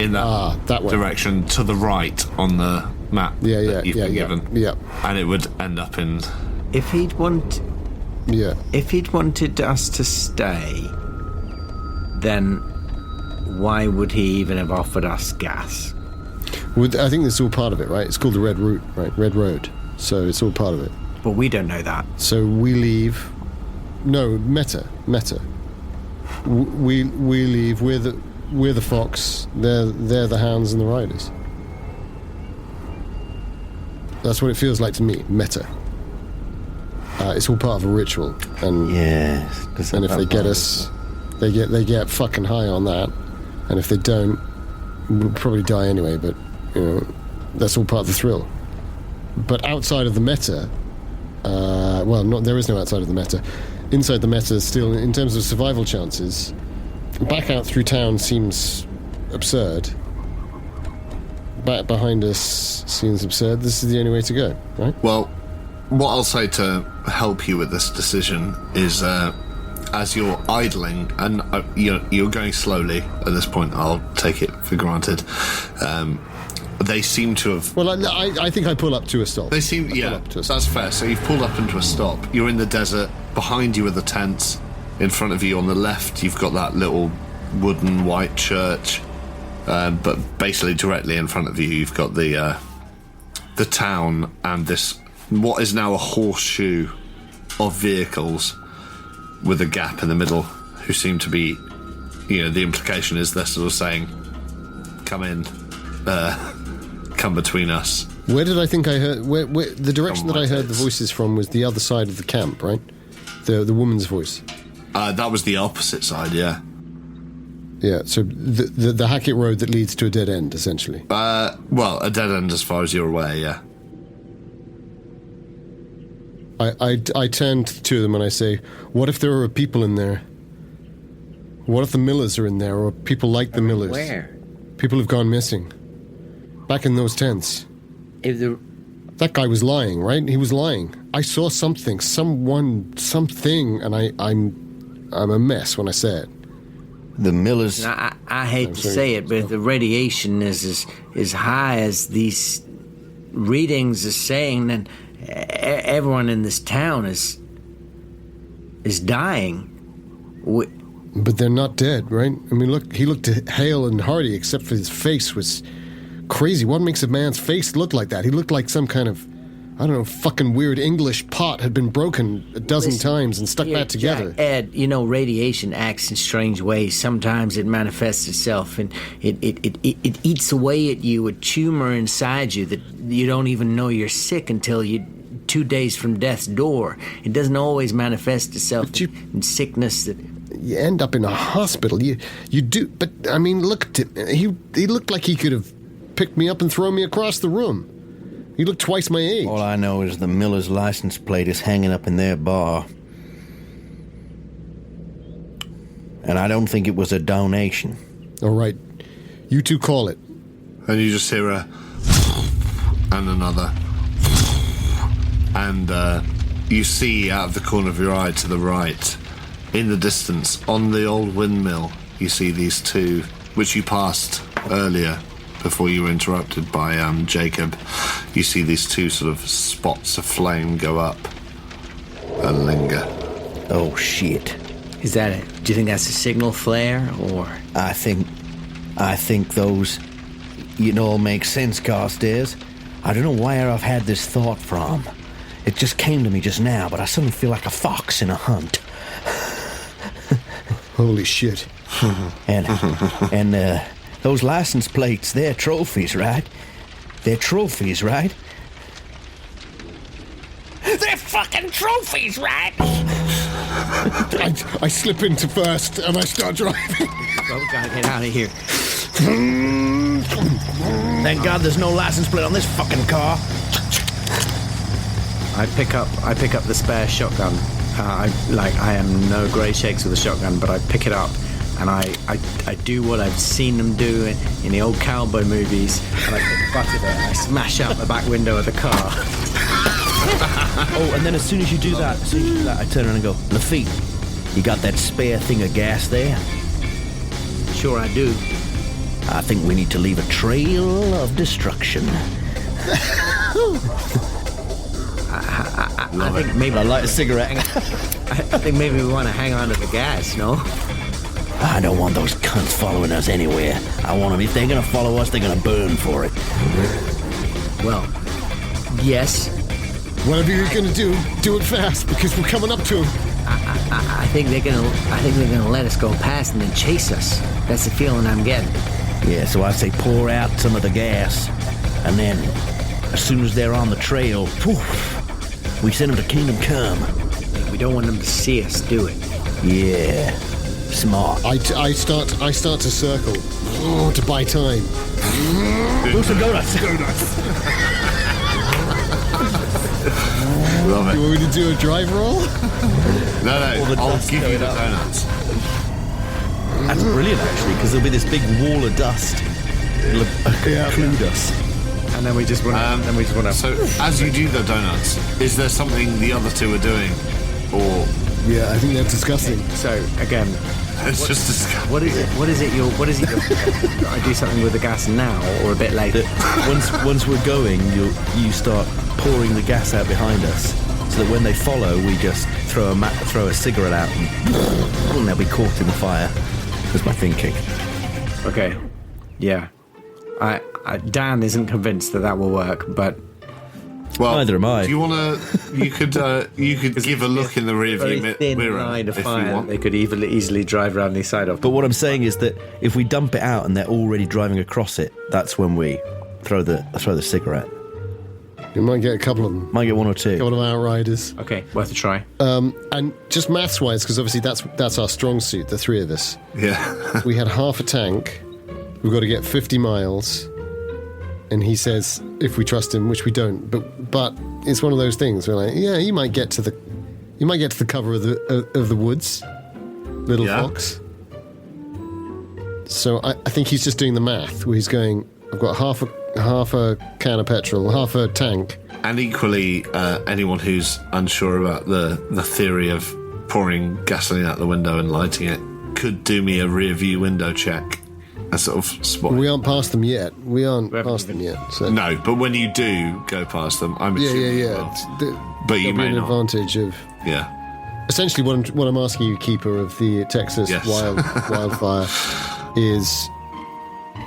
in that way. Direction to the right on the map you've been given. Yeah. And it would end up in... If he'd wanted us to stay, then why would he even have offered us gas? I think this is all part of it, right? It's called the Red Route, right? Red Road. So it's all part of it. But we don't know that. So we leave. No, Meta. We leave. We're the fox. They're the hounds and the riders. That's what it feels like to me. Meta. It's all part of a ritual, and and if they get us, they get fucking high on that, and if they don't, we'll probably die anyway. But that's all part of the thrill. But outside of the meta, there is no outside of the meta. Inside the meta, still, in terms of survival chances, back out through town seems absurd. Back behind us seems absurd. This is the only way to go, right? Well, what I'll say to help you with this decision is, as you're idling, and you're going slowly at this point, I'll take it for granted. They seem to have... Well, I think I pull up to a stop. They seem... that's fair. So you've pulled up into a stop. You're in the desert. Behind you are the tents. In front of you on the left, you've got that little wooden white church. But basically directly in front of you, you've got the town and this... what is now a horseshoe of vehicles with a gap in the middle, who seem to be... the implication is they're sort of saying, come in... come between us. Where did I think I heard... Where the direction that I heard the voices from was the other side of the camp, right? The woman's voice. That was the opposite side, yeah. Yeah, so the Hackett Road that leads to a dead end, essentially. Well, a dead end as far as you're aware, yeah. I turn to the two of them and I say, what if there are people in there? What if the Millers are in there, or people like the Millers? Where? People have gone missing. Back in those tents. That guy was lying, right? He was lying. I saw something, something, and I'm a mess when I say it. The Millers... I hate to say it, but if the radiation is as high as these readings are saying, then everyone in this town is dying. But they're not dead, right? I mean, look, he looked hale and hearty, except for his face was crazy. What makes a man's face look like that? He looked like some kind of, I don't know, fucking weird English pot had been broken a dozen times and stuck back together. Jack, Ed, radiation acts in strange ways. Sometimes it manifests itself and it eats away at you, a tumor inside you that you don't even know you're sick until you 2 days from death's door. It doesn't always manifest itself in sickness that... You end up in a hospital. You do, but I mean, look at him. He looked like he could have picked me up and thrown me across the room. He looked twice my age. All I know is the Miller's license plate is hanging up in their bar. And I don't think it was a donation. All right. You two call it. And you just hear a... and another... and you see out of the corner of your eye to the right, in the distance, on the old windmill, you see these two, which you passed earlier before you were interrupted by Jacob. You see these two sort of spots of flame go up and linger. Oh, shit. Is that it? Do you think that's a signal flare, or...? I think those... It all makes sense, Carstairs. I don't know where I've had this thought from. It just came to me just now, but I suddenly feel like a fox in a hunt. Holy shit. and those license plates, they're trophies, right? They're trophies, right? They're fucking trophies, right? I slip into first and I start driving. Well, we gotta get out of here. Thank God there's no license plate on this fucking car. I pick up the spare shotgun. I am no grey shakes with a shotgun, but I pick it up and I do what I've seen them do in the old cowboy movies, and I put the butt of it and I smash out the back window of the car. Oh, and then as soon as you do that, I turn around and go, Lafitte, you got that spare thing of gas there? Sure I do. I think we need to leave a trail of destruction. I think maybe I light a cigarette. I think maybe we want to hang on to the gas, no? I don't want those cunts following us anywhere. I want them, if they're going to follow us, they're going to burn for it. Well, yes. Whatever you're going to do it fast, because we're coming up to them. I think they're gonna let us go past and then chase us. That's the feeling I'm getting. Yeah, so I say pour out some of the gas, and then as soon as they're on the trail, poof, we send them to Kingdom Come. We don't want them to see us do it. Yeah, smart. I start to circle to buy time. Do some donuts. Love it. You want me to do a drive roll? No, I'll give you the donuts. That's brilliant, actually, because there'll be this big wall of dust. It'll occlude us. And then we just want to... So, as you do the donuts, is there something the other two are doing? Or... Yeah, I think they're discussing. So, again... It's just disgusting. What is it? I do something with the gas now or a bit later? Once we're going, you start pouring the gas out behind us, so that when they follow, we just throw a cigarette out and they'll be caught in the fire. That's my thinking. Okay. Yeah. Dan isn't convinced that will work, but... Well, neither am I. Do you want to... You could give a look in the rearview mirror line of if fire you want. they could easily drive around the side of. But what I'm saying is that if we dump it out and they're already driving across it, that's when we throw the cigarette. You might get a couple of them. Might get one or two. A couple of outriders. Okay, worth a try. And just maths-wise, because obviously that's our strong suit, the three of us. Yeah. We had half a tank. We've got to get 50 miles. And he says, if we trust him, which we don't, but it's one of those things. We're like, yeah, you might get to the cover of the woods, little fox. So I think he's just doing the math, where he's going, I've got half a can of petrol, half a tank. And equally, anyone who's unsure about the theory of pouring gasoline out the window and lighting it could do me a rear view window check. A sort of spot. We aren't past them yet. We aren't past them yet. So. No, but when you do go past them, I'm assuming you will. But you may not. Advantage of. Yeah. Essentially, what I'm asking you, Keeper of the Texas wildfire, is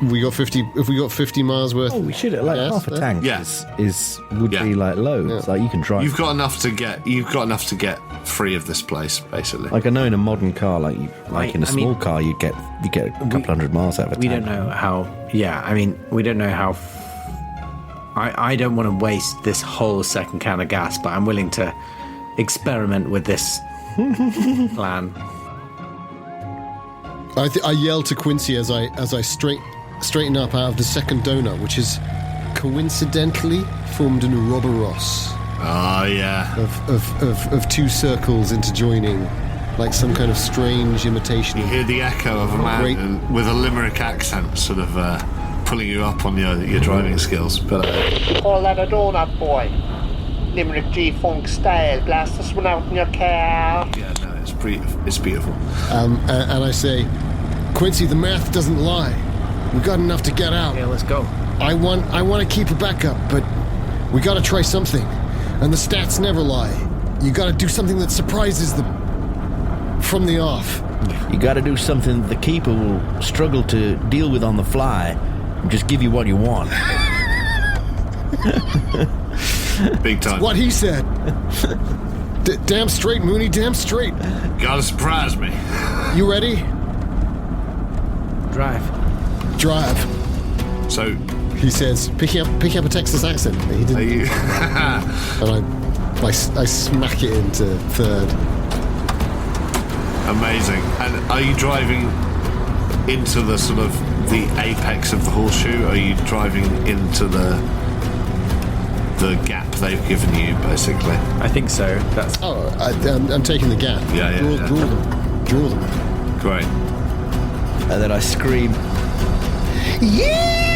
we got 50. If we got 50 miles worth, we should like half a tank. Would be like loads. Like you can drive. You've got enough to get free of this place, basically. Like I know in a modern car, in a small car, you get a couple hundred miles out of it. We don't know how. Yeah, I mean, we don't know how I don't want to waste this whole second can of gas, but I'm willing to experiment with this plan. I yell to Quincy as I straighten up out of the second donut, which is coincidentally formed an Ouroboros. Oh, yeah. Of two circles interjoining, like some kind of strange imitation. You hear the echo of a man with a Limerick accent sort of pulling you up on your driving skills. But call that a donut, boy. Limerick G-Funk style. Blast this one out in your car. Yeah, no, it's beautiful. And I say, Quincy, the math doesn't lie. We got enough to get out. Okay, let's go. I want to keep a backup, but we got to try something. And the stats never lie. You got to do something that surprises them from the off. You got to do something the keeper will struggle to deal with on the fly. And just give you what you want. Big time. What he said. Damn straight, Mooney. Damn straight. Gotta surprise me. You ready? Drive. So he says, picking up a Texas accent. He didn't. And I smack it into third. Amazing. And are you driving into the sort of the apex of the horseshoe? Are you driving into the gap they've given you, basically? I think so. I'm taking the gap. Yeah. Draw them. Great. And then I scream, Yeah!